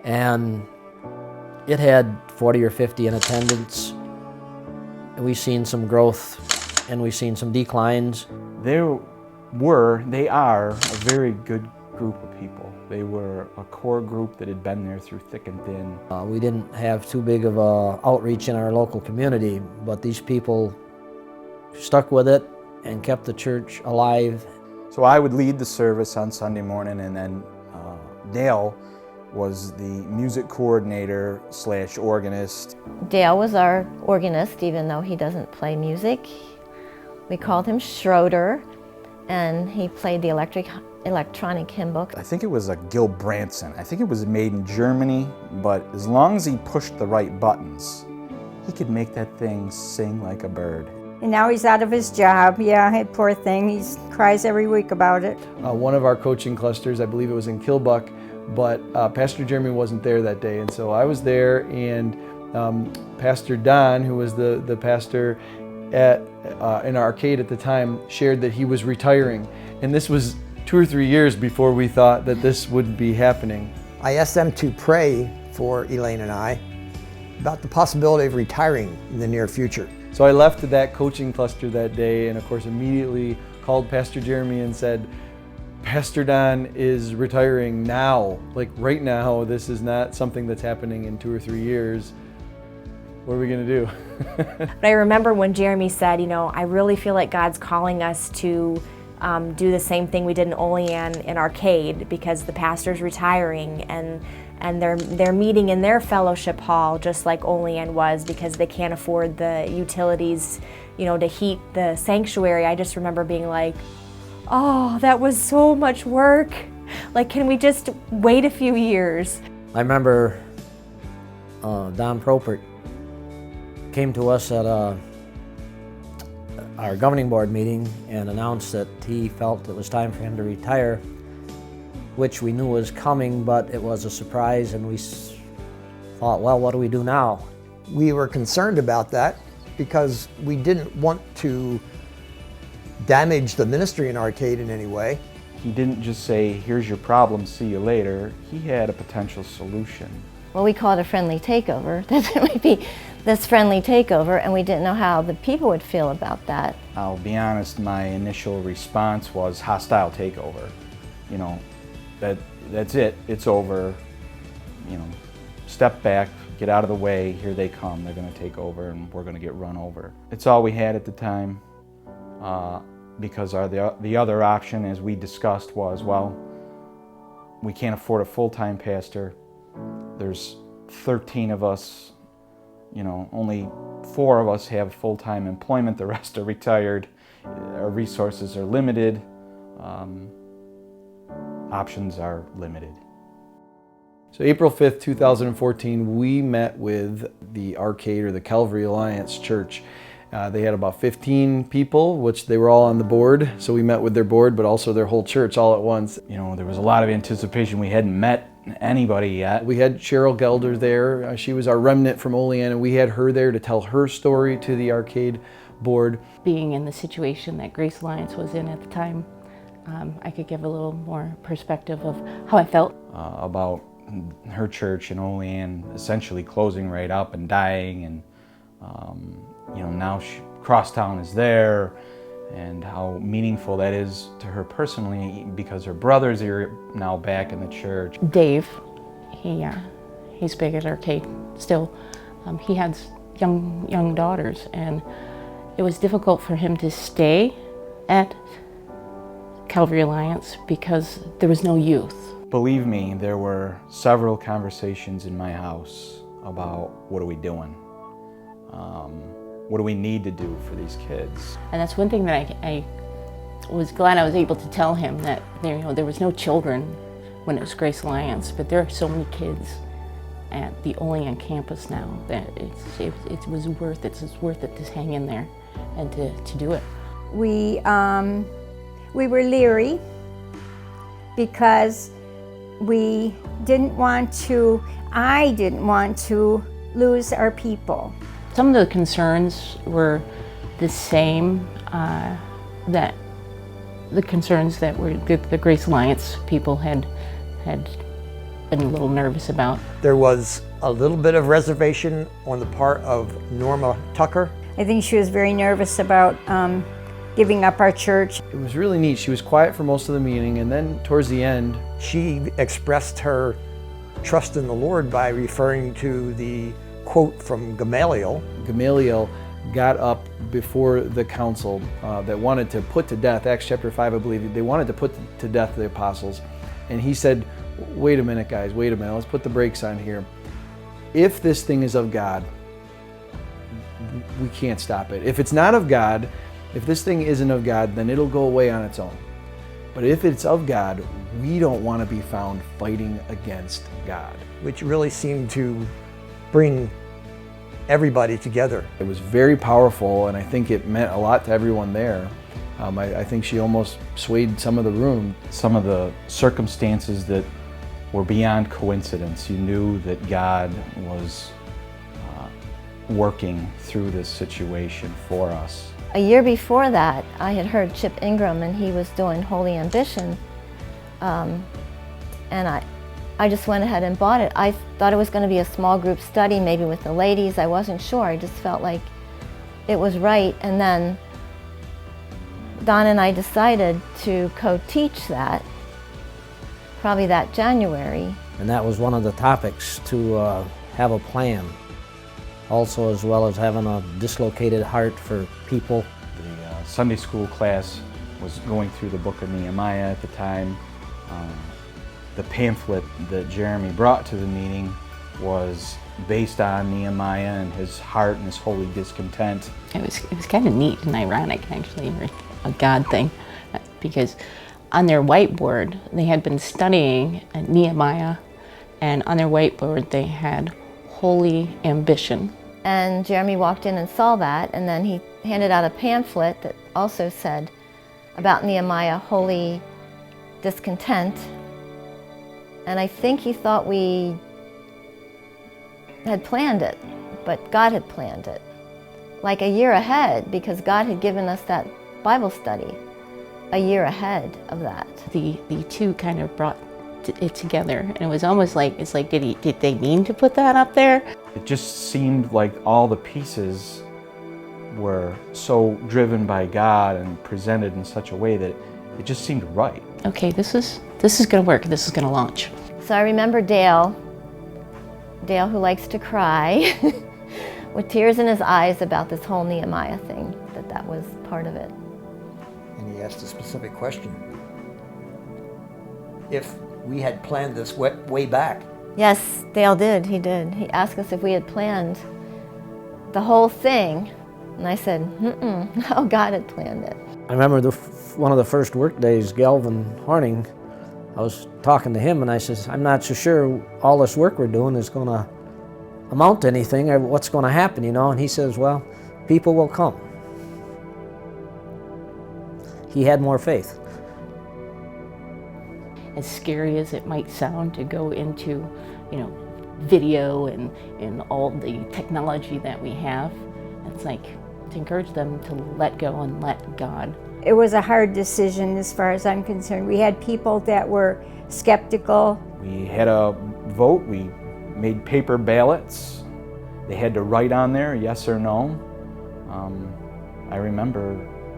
and it had 40 or 50 in attendance. We've seen some growth and we've seen some declines. They are a very good group of people. They were a core group that had been there through thick and thin. We didn't have too big of a outreach in our local community, but these people stuck with it and kept the church alive. So I would lead the service on Sunday morning, and then Dale was the music coordinator / organist. Dale was our organist, even though he doesn't play music. We called him Schroeder, and he played the electronic hymn book. I think it was a Gil Branson. I think it was made in Germany, but as long as he pushed the right buttons, he could make that thing sing like a bird. And now he's out of his job. Yeah, poor thing. He cries every week about it. One of our coaching clusters, I believe it was in Kilbuck, but Pastor Jeremy wasn't there that day, and so I was there, and Pastor Don, who was the pastor at in our arcade at the time, shared that he was retiring, and this was 2 or 3 years before we thought that this would be happening. I asked them to pray for Elaine and I about the possibility of retiring in the near future. So I left that coaching cluster that day, and of course immediately called Pastor Jeremy and said, Pastor Don is retiring now, like right now. This is not something that's happening in 2 or 3 years. What are we gonna do? But I remember when Jeremy said, you know, I really feel like God's calling us to do the same thing we did in Olean in Arcade, because the pastor's retiring, and they're meeting in their fellowship hall just like Olean was, because they can't afford the utilities, you know, to heat the sanctuary. I just remember being like, oh, that was so much work. Like, can we just wait a few years? I remember Don Propert came to us at our governing board meeting and announced that he felt it was time for him to retire, which we knew was coming, but it was a surprise, and we thought, well, what do we do now? We were concerned about that because we didn't want to damage the ministry in Arcade in any way. He didn't just say, here's your problem, see you later. He had a potential solution. Well, we call it a friendly takeover. That would be this friendly takeover, and we didn't know how the people would feel about that. I'll be honest, my initial response was hostile takeover. You know, that's it, it's over. You know, step back, get out of the way, here they come, they're gonna take over and we're gonna get run over. It's all we had at the time. because the other option, as we discussed, was, well, we can't afford a full-time pastor. There's 13 of us, only 4 of us have full-time employment, the rest are retired. Our resources are limited. Options are limited. So April 5th, 2014, we met with the Arcade, or the Calvary Alliance Church. They had about 15 people, which they were all on the board. So we met with their board, but also their whole church all at once. There was a lot of anticipation. We hadn't met anybody yet. We had Cheryl Gelder there. She was our remnant from Olean, and we had her there to tell her story to the Arcade board. Being in the situation that Grace Alliance was in at the time, I could give a little more perspective of how I felt. About her church in Olean essentially closing right up and dying, and now CrossTown is there, and how meaningful that is to her personally, because her brothers are now back in the church. Dave, he's big at Arcade still. He has young daughters, and it was difficult for him to stay at Calvary Alliance because there was no youth. Believe me, there were several conversations in my house about what are we doing? What do we need to do for these kids? And that's one thing that I was glad I was able to tell him, that there was no children when it was Grace Alliance, but there are so many kids at the Olean campus now that it was worth it. It's worth it to hang in there and to do it. We were leery because I didn't want to lose our people. Some of the concerns were the same, that the concerns that the Grace Alliance people had been a little nervous about. There was a little bit of reservation on the part of Norma Tucker. I think she was very nervous about giving up our church. It was really neat. She was quiet for most of the meeting, and then towards the end, she expressed her trust in the Lord by referring to the quote from Gamaliel. Gamaliel got up before the council that wanted to put to death, Acts chapter 5, I believe, they wanted to put to death the apostles. And he said, wait a minute, guys, wait a minute, let's put the brakes on here. If this thing is of God, we can't stop it. If it's not of God, if this thing isn't of God, then it'll go away on its own. But if it's of God, we don't want to be found fighting against God. Which really seemed to bring everybody together. It was very powerful, and I think it meant a lot to everyone there. I think she almost swayed some of the room. Some of the circumstances that were beyond coincidence. You knew that God was working through this situation for us. A year before that, I had heard Chip Ingram, and he was doing Holy Ambition, and I just went ahead and bought it. I thought it was going to be a small group study, maybe with the ladies. I wasn't sure. I just felt like it was right. And then Don and I decided to co-teach that, probably that January. And that was one of the topics, to have a plan. Also, as well as having a dislocated heart for people. The Sunday school class was going through the book of Nehemiah at the time. The pamphlet that Jeremy brought to the meeting was based on Nehemiah and his heart and his holy discontent. It was kind of neat and ironic, actually, or a God thing, because on their whiteboard they had been studying Nehemiah, and on their whiteboard they had Holy Ambition. And Jeremy walked in and saw that, and then he handed out a pamphlet that also said about Nehemiah, Holy Discontent. And I think he thought we had planned it, but God had planned it. Like a year ahead, because God had given us that Bible study a year ahead of that. The two kind of brought it together, and it was almost like, did they mean to put that up there? It just seemed like all the pieces were so driven by God and presented in such a way that it just seemed right. Okay, this is going to work. This is going to launch. So I remember Dale, who likes to cry, with tears in his eyes about this whole Nehemiah thing, that was part of it. And he asked a specific question. If we had planned this way back. Yes, Dale did. He did. He asked us if we had planned the whole thing. And I said, no, God had planned it. I remember one of the first work days, Galvin Horning, I was talking to him and I says, I'm not so sure all this work we're doing is going to amount to anything or what's going to happen, you know. And he says, well, people will come. He had more faith. As scary as it might sound to go into, you know, video and all the technology that we have, it's like to encourage them to let go and let God. It was a hard decision as far as I'm concerned. We had people that were skeptical. We had a vote. We made paper ballots. They had to write on there yes or no. I remember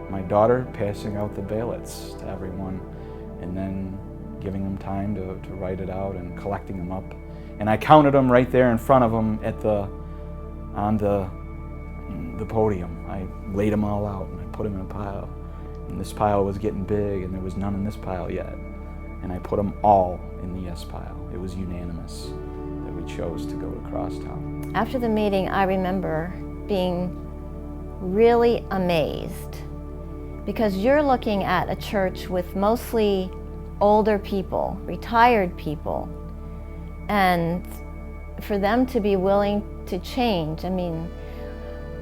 my daughter passing out the ballots to everyone and then giving them time to write it out and collecting them up. And I counted them right there in front of them on the podium. I laid them all out and I put them in a pile. And this pile was getting big and there was none in this pile yet. And I put them all in the yes pile. It was unanimous that we chose to go to CrossTown. After the meeting, I remember being really amazed because you're looking at a church with mostly older people, retired people, and for them to be willing to change. I mean,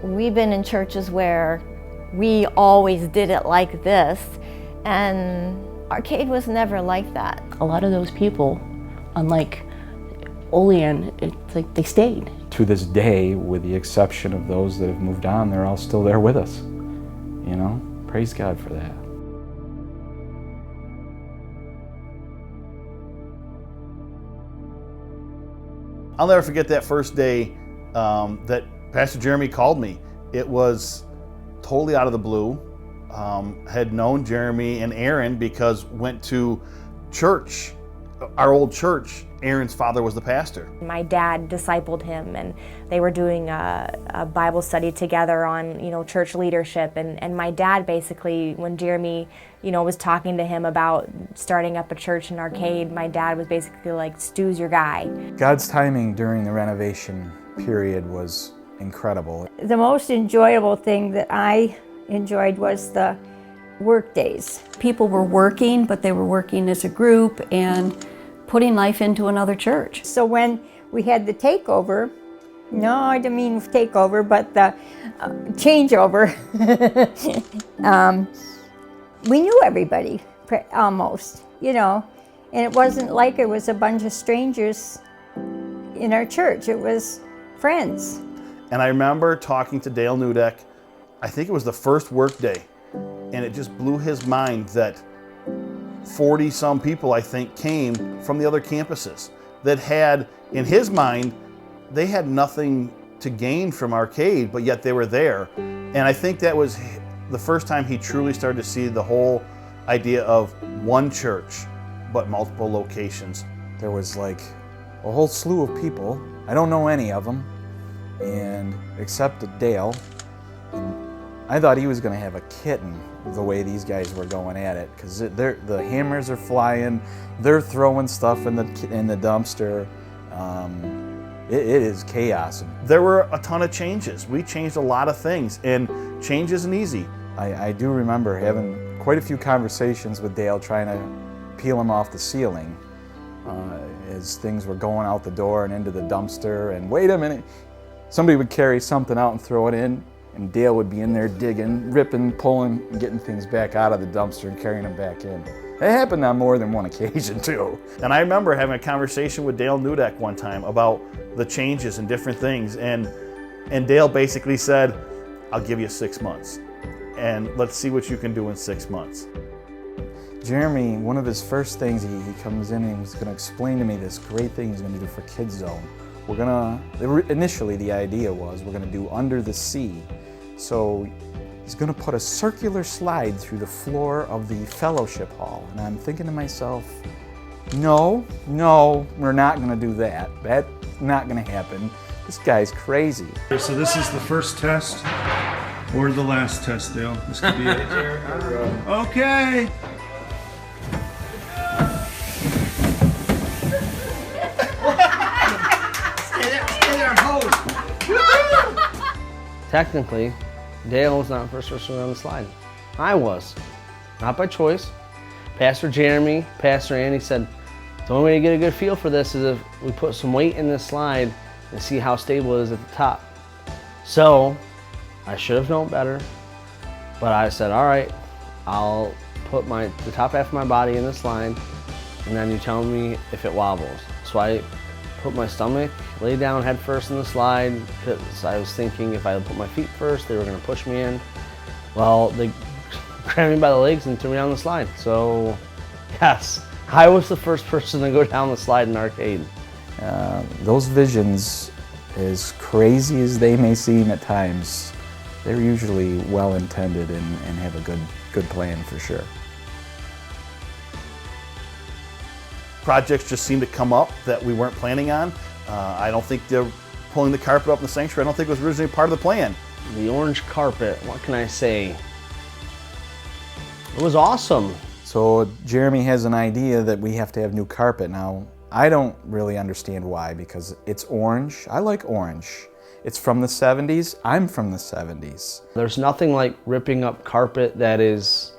we've been in churches where we always did it like this, and Arcade was never like that. A lot of those people, unlike Olean, it's like they stayed. To this day, with the exception of those that have moved on, they're all still there with us. You know, praise God for that. I'll never forget that first day that Pastor Jeremy called me. It was totally out of the blue. Had known Jeremy and Aaron because went to church, our old church. Aaron's father was the pastor. My dad discipled him, and they were doing a Bible study together on, you know, church leadership. And my dad basically, when Jeremy, you know, was talking to him about starting up a church in Arcade, my dad was basically like, Stu's your guy. God's timing during the renovation period was incredible. The most enjoyable thing that I enjoyed was the work days. People were working, but they were working as a group and putting life into another church. So when we had the takeover, no, I didn't mean takeover, but the changeover, we knew everybody, almost, you know, and it wasn't like it was a bunch of strangers in our church. It was friends. And I remember talking to Dale Nudek, I think it was the first work day, and it just blew his mind that 40 some people, I think, came from the other campuses that had, in his mind, they had nothing to gain from Arcade, but yet they were there. And I think that was the first time he truly started to see the whole idea of one church, but multiple locations. There was like a whole slew of people. I don't know any of them, and except Dale. And I thought he was going to have a kitten the way these guys were going at it, because the hammers are flying, they're throwing stuff in the dumpster. It is chaos. There were a ton of changes. We changed a lot of things, and change isn't easy. I do remember having quite a few conversations with Dale trying to peel him off the ceiling as things were going out the door and into the dumpster, and wait a minute, somebody would carry something out and throw it in, and Dale would be in there digging, ripping, pulling, getting things back out of the dumpster and carrying them back in. It happened on more than one occasion too. And I remember having a conversation with Dale Nudek one time about the changes and different things, and Dale basically said, I'll give you 6 months, and let's see what you can do in 6 months. Jeremy, one of his first things, he comes in and he's going to explain to me this great thing he's going to do for Kids Zone. We're going to, initially the idea was we're going to do Under the Sea. So he's going to put a circular slide through the floor of the fellowship hall. And I'm thinking to myself, no, we're not going to do that. That's not going to happen. This guy's crazy. So this is the first test. Or the last test, Dale. This could be it. Okay. Stay there and hold. Technically, Dale was not the first person on the slide. I was. Not by choice. Pastor Jeremy, Pastor Andy said, the only way to get a good feel for this is if we put some weight in this slide and see how stable it is at the top. So, I should have known better, but I said, all right, I'll put the top half of my body in the slide, and then you tell me if it wobbles. So I put my stomach, lay down head first in the slide, because I was thinking if I put my feet first, they were gonna push me in. Well, they grabbed me by the legs and threw me down the slide. So, yes, I was the first person to go down the slide in arcade. Those visions, as crazy as they may seem at times, they're usually well-intended and have a good plan for sure. Projects just seem to come up that we weren't planning on. I don't think they're pulling the carpet up in the sanctuary. I don't think it was originally part of the plan. The orange carpet, what can I say? It was awesome. So Jeremy has an idea that we have to have new carpet. Now, I don't really understand why, because it's orange. I like orange. It's from the 70s. I'm from the 70s. There's nothing like ripping up carpet that has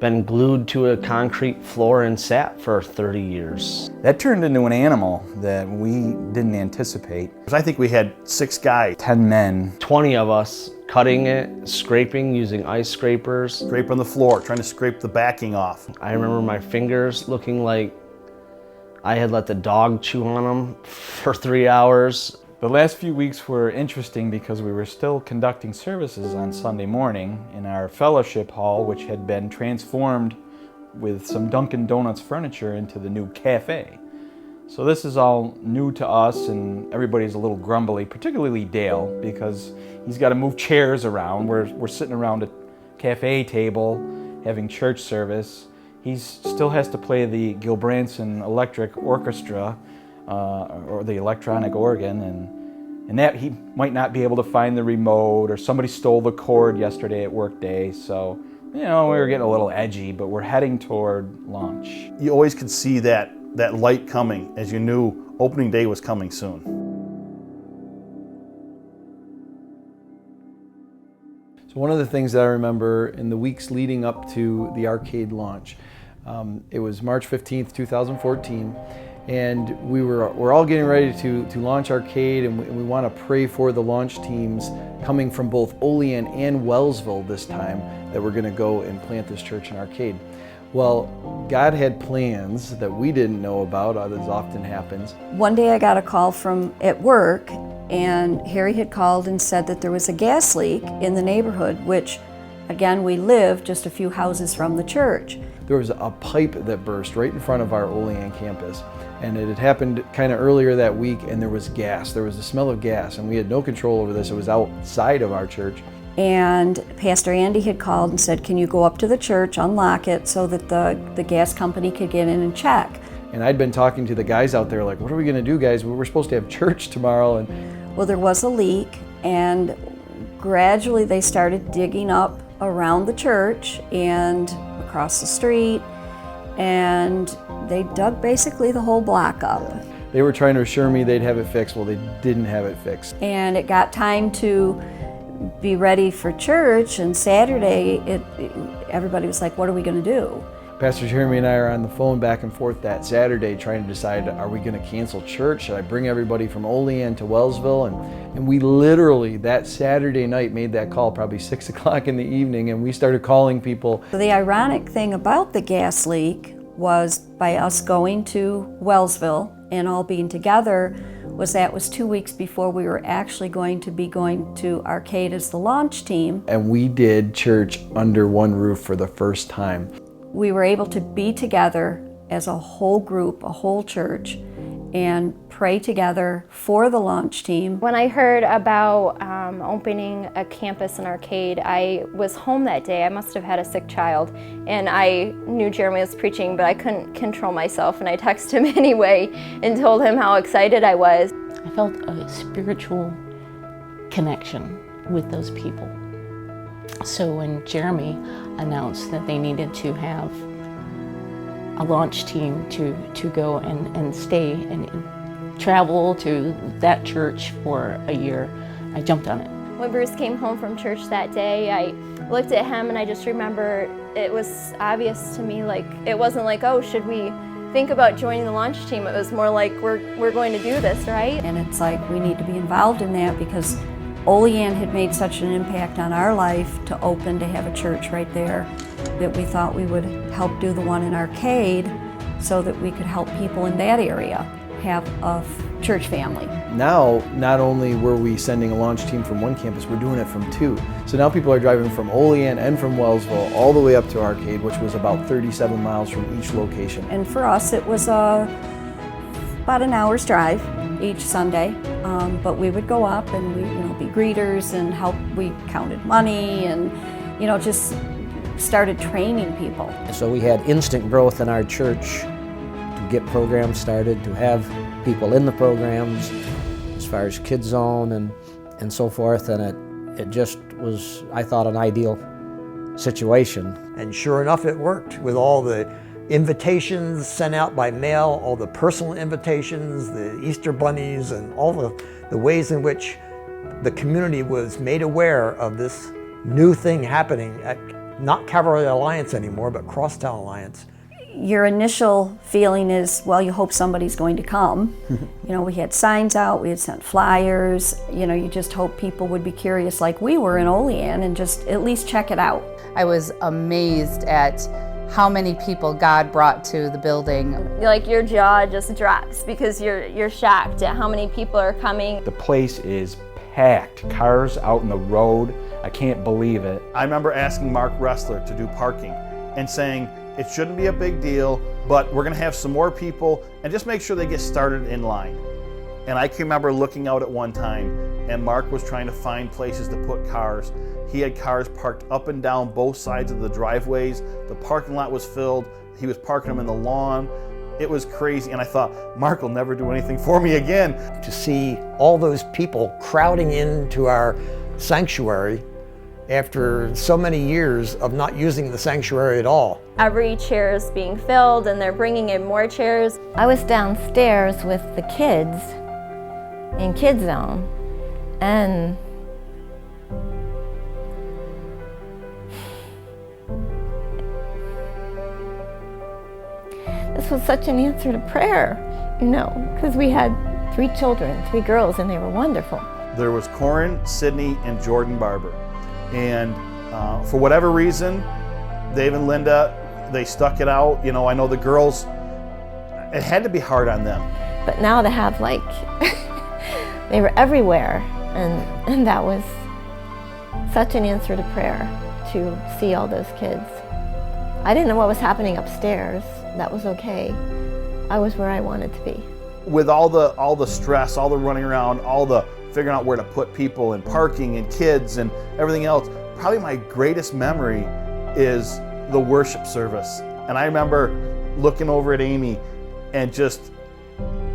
been glued to a concrete floor and sat for 30 years. That turned into an animal that we didn't anticipate. I think we had 6 guys. 10 men. 20 of us cutting it, scraping, using ice scrapers. Scrape on the floor, trying to scrape the backing off. I remember my fingers looking like I had let the dog chew on them for 3 hours. The last few weeks were interesting because we were still conducting services on Sunday morning in our fellowship hall, which had been transformed with some Dunkin' Donuts furniture into the new cafe. So this is all new to us, and everybody's a little grumbly, particularly Dale, because he's got to move chairs around. We're sitting around a cafe table having church service. He still has to play the Gilbranson Electric Orchestra, or the electronic organ, and that he might not be able to find the remote, or somebody stole the cord yesterday at work day. So, you know, we were getting a little edgy, but we're heading toward launch. You always could see that light coming as you knew opening day was coming soon. So one of the things that I remember in the weeks leading up to the arcade launch, it was March 15th, 2014, and we're all getting ready to launch arcade, and we want to pray for the launch teams coming from both Olean and Wellsville this time that we're going to go and plant this church in arcade. Well, God had plans that we didn't know about, as often happens. One day I got a call from at work, and Harry had called and said that there was a gas leak in the neighborhood, which, again, we live just a few houses from the church. There was a pipe that burst right in front of our Olean campus, and it had happened kind of earlier that week, and there was gas. There was a smell of gas, and we had no control over this. It was outside of our church. And Pastor Andy had called and said, can you go up to the church, unlock it, so that the gas company could get in and check. And I'd been talking to the guys out there like, what are we gonna do, guys? We're supposed to have church tomorrow. And well, there was a leak, and gradually they started digging up around the church and across the street, and they dug basically the whole block up. They were trying to assure me they'd have it fixed. Well, they didn't have it fixed. And it got time to be ready for church, and Saturday everybody was like, what are we going to do? Pastor Jeremy and I are on the phone back and forth that Saturday trying to decide, are we going to cancel church? Should I bring everybody from Olean to Wellsville? And we literally that Saturday night made that call, probably 6 o'clock in the evening, and we started calling people. The ironic thing about the gas leak was, by us going to Wellsville and all being together, was that was 2 weeks before we were actually going to be going to arcade as the launch team. And we did church under one roof for the first time. We were able to be together as a whole group, a whole church, and pray together for the launch team. When I heard about opening a campus and arcade, I was home that day. I must have had a sick child, and I knew Jeremy was preaching, but I couldn't control myself, and I texted him anyway and told him how excited I was. I felt a spiritual connection with those people. So when Jeremy announced that they needed to have a launch team to go and stay and travel to that church for a year, I jumped on it. When Bruce came home from church that day, I looked at him and I just remember it was obvious to me, like, it wasn't like, oh, should we think about joining the launch team? It was more like, we're going to do this, right? And it's like, we need to be involved in that because Olean had made such an impact on our life to open to have a church right there that we thought we would help do the one in Arcade so that we could help people in that area have a church family. Now, not only were we sending a launch team from one campus, we're doing it from two. So now people are driving from Olean and from Wellsville all the way up to Arcade, which was about 37 miles from each location. And for us, it was about an hour's drive each Sunday. But we would go up and we, be greeters and help. We counted money and, just started training people. So we had instant growth in our church to get programs started, to have people in the programs as far as Kids Zone and so forth, and it just was, I thought, an ideal situation. And sure enough, it worked with all the invitations sent out by mail, all the personal invitations, the Easter bunnies, and all the ways in which the community was made aware of this new thing happening at not Calvary Alliance anymore, but CrossTown Alliance. Your initial feeling is, well, you hope somebody's going to come. We had signs out, we had sent flyers, you just hope people would be curious like we were in Olean and just at least check it out. I was amazed at how many people God brought to the building. Like, your jaw just drops because you're shocked at how many people are coming. The place is packed, cars out in the road. I can't believe it. I remember asking Mark Ressler to do parking and saying, it shouldn't be a big deal, but we're gonna have some more people and just make sure they get started in line. And I can remember looking out at one time and Mark was trying to find places to put cars. He had cars parked up and down both sides of the driveways. The parking lot was filled. He was parking them in the lawn. It was crazy, and I thought, Mark will never do anything for me again. To see all those people crowding into our sanctuary after so many years of not using the sanctuary at all. Every chair is being filled and they're bringing in more chairs. I was downstairs with the kids in Kids Zone, and this was such an answer to prayer, because we had 3 children, 3 girls, and they were wonderful. There was Corin, Sydney, and Jordan Barber. And for whatever reason, Dave and Linda, they stuck it out. I know the girls, it had to be hard on them. But now to have, they were everywhere, and that was such an answer to prayer, to see all those kids. I didn't know what was happening upstairs. That was okay. I was where I wanted to be. With all the stress, all the running around, all the figuring out where to put people and parking and kids and everything else, probably my greatest memory is the worship service. And I remember looking over at Amy and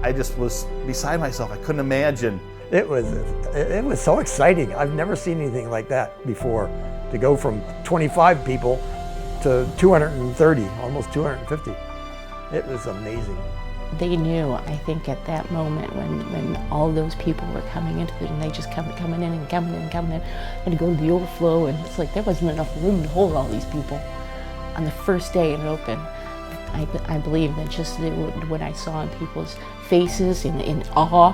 I just was beside myself. I couldn't imagine. It was so exciting. I've never seen anything like that before. To go from 25 people to 230, almost 250. It was amazing. They knew, I think, at that moment when all those people were coming into it, and they just coming in and coming in, and to go to the overflow, and it's like there wasn't enough room to hold all these people. On the first day it opened, I believe that just what I saw in people's faces in awe,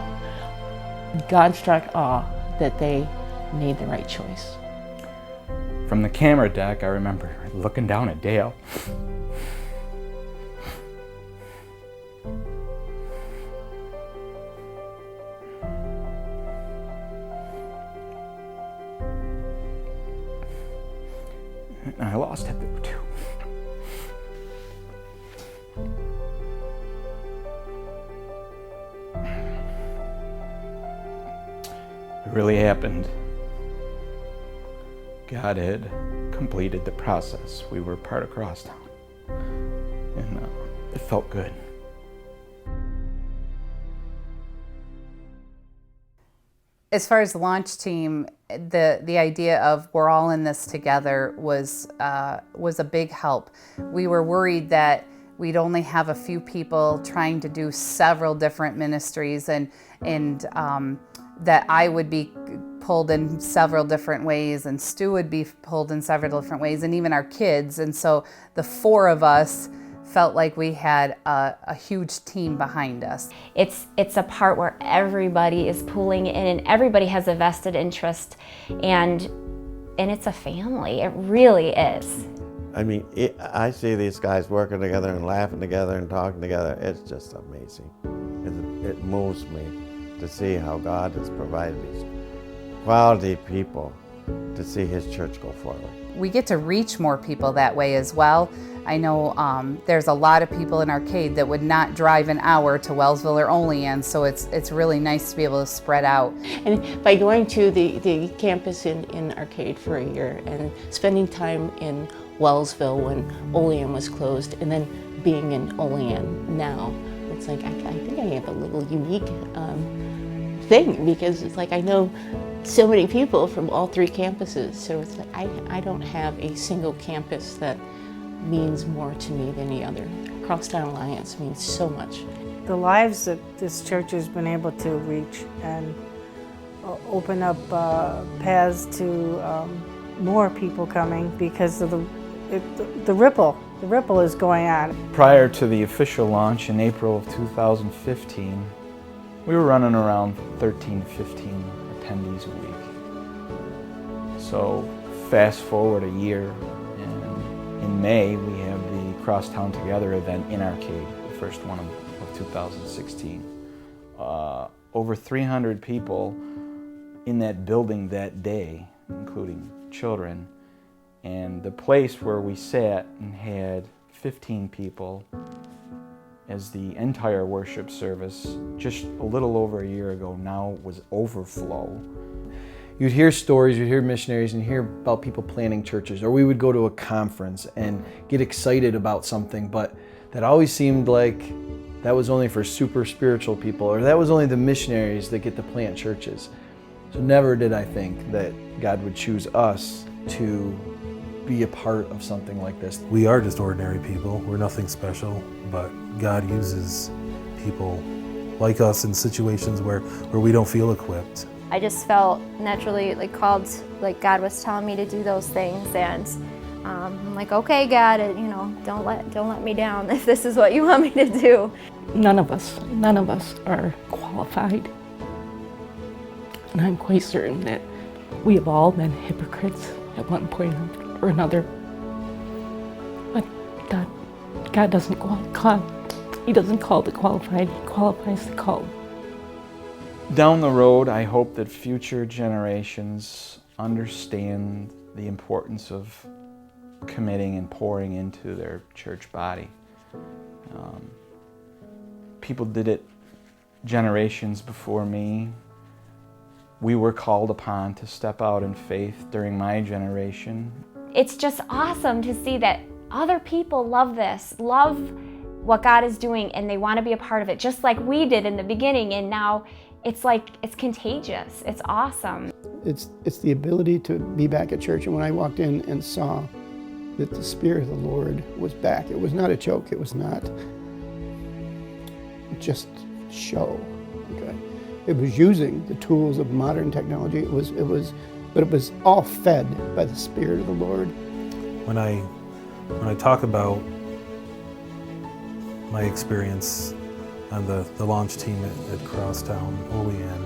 God-struck awe, that they made the right choice. From the camera deck, I remember looking down at Dale. And I lost it there too. It really happened. God had completed the process. We were part of CrossTown. And it felt good. As far as the launch team, the idea of we're all in this together was a big help. We were worried that we'd only have a few people trying to do several different ministries, and that I would be pulled in several different ways, and Stu would be pulled in several different ways, and even our kids. And so the four of us felt like we had a huge team behind us. It's a part where everybody is pulling in and everybody has a vested interest, and it's a family. It really is. I mean, I see these guys working together and laughing together and talking together. It's just amazing. It moves me to see how God has provided these quality people to see His church go forward. We get to reach more people that way as well. I know there's a lot of people in Arcade that would not drive an hour to Wellsville or Olean, so it's really nice to be able to spread out. And by going to the campus in Arcade for a year and spending time in Wellsville when Olean was closed, and then being in Olean now, it's like I think I have a little unique thing, because it's like I know so many people from all three campuses, so it's like I don't have a single campus that means more to me than the other. CrossTown Alliance means so much. The lives that this church has been able to reach and open up paths to more people coming because of the ripple is going on. Prior to the official launch in April of 2015, we were running around 13, 15 attendees a week. So fast forward a year, and in May we have the Crosstown Together event in Arcade, the first one of 2016. Over 300 people in that building that day, including children. And the place where we sat and had 15 people as the entire worship service just a little over a year ago now was overflow. You'd hear stories, you'd hear missionaries, and hear about people planting churches, or we would go to a conference and get excited about something, but that always seemed like that was only for super spiritual people, or that was only the missionaries that get to plant churches. So never did I think that God would choose us to be a part of something like this. We are just ordinary people. We're nothing special, but God uses people like us in situations where we don't feel equipped. I just felt naturally called, like God was telling me to do those things, and I'm like, okay, God, don't let me down if this is what you want me to do. None of us are qualified. And I'm quite certain that we have all been hypocrites at one point or another. But God doesn't call. He doesn't call the qualified, He qualifies the called. Down the road, I hope that future generations understand the importance of committing and pouring into their church body. People did it generations before me. We were called upon to step out in faith during my generation. It's just awesome to see that other people love this, love what God is doing, and they want to be a part of it, just like we did in the beginning, and now it's contagious. It's awesome. It's the ability to be back at church, and when I walked in and saw that the Spirit of the Lord was back, it was not a joke, it was not just show, okay? It was using the tools of modern technology. But it was all fed by the Spirit of the Lord. When I talk about my experience on the launch team at Crosstown Olean,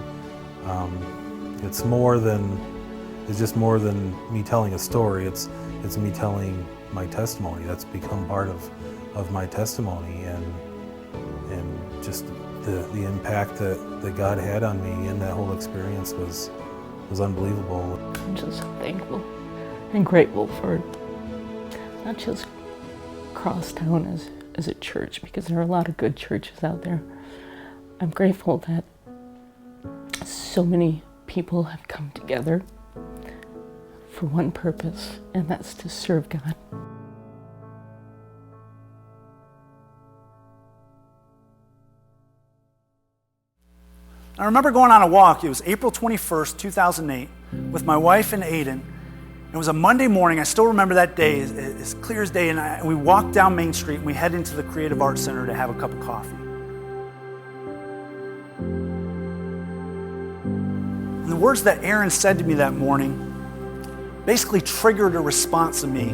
it's just more than me telling a story. It's me telling my testimony. That's become part of my testimony, and just the impact that God had on me in that whole experience was unbelievable. I'm just so thankful and grateful for not just Crosstown as a church, because there are a lot of good churches out there. I'm grateful that so many people have come together for one purpose, and that's to serve God. I remember going on a walk. It was April 21st, 2008, with my wife and Aiden. It was a Monday morning. I still remember that day as clear as day. And we walked down Main Street and we head into the Creative Arts Center to have a cup of coffee. And the words that Aaron said to me that morning basically triggered a response in me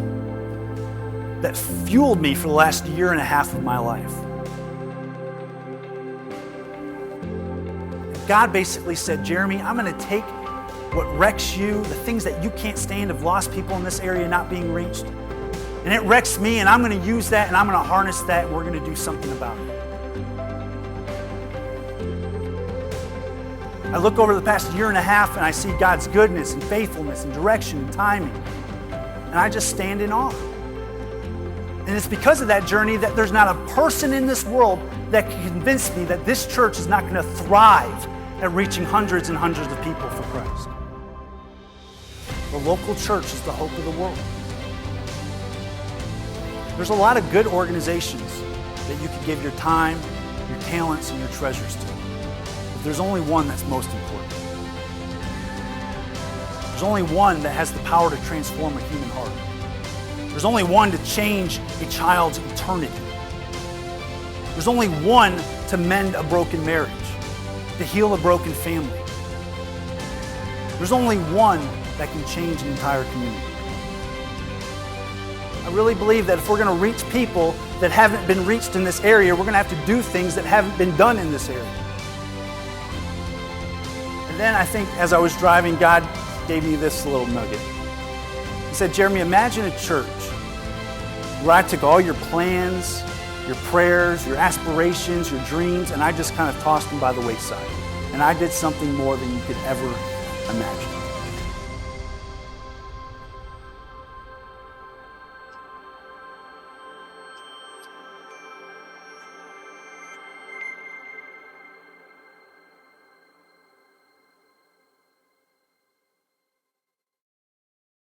that fueled me for the last year and a half of my life. God basically said, Jeremy, I'm going to take what wrecks you, the things that you can't stand of lost people in this area not being reached, and it wrecks me, and I'm going to use that, and I'm going to harness that, and we're going to do something about it. I look over the past year and a half, and I see God's goodness and faithfulness and direction and timing, and I just stand in awe. And it's because of that journey that there's not a person in this world that can convince me that this church is not going to thrive at reaching hundreds and hundreds of people for Christ. The local church is the hope of the world. There's a lot of good organizations that you can give your time, your talents, and your treasures to. But there's only one that's most important. There's only one that has the power to transform a human heart. There's only one to change a child's eternity. There's only one to mend a broken marriage, to heal a broken family. There's only one that can change an entire community. I really believe that if we're going to reach people that haven't been reached in this area, we're going to have to do things that haven't been done in this area. And then I think as I was driving, God gave me this little nugget. He said, Jeremy, imagine a church where I took all your plans, your prayers, your aspirations, your dreams, and I just kind of tossed them by the wayside. And I did something more than you could ever imagine.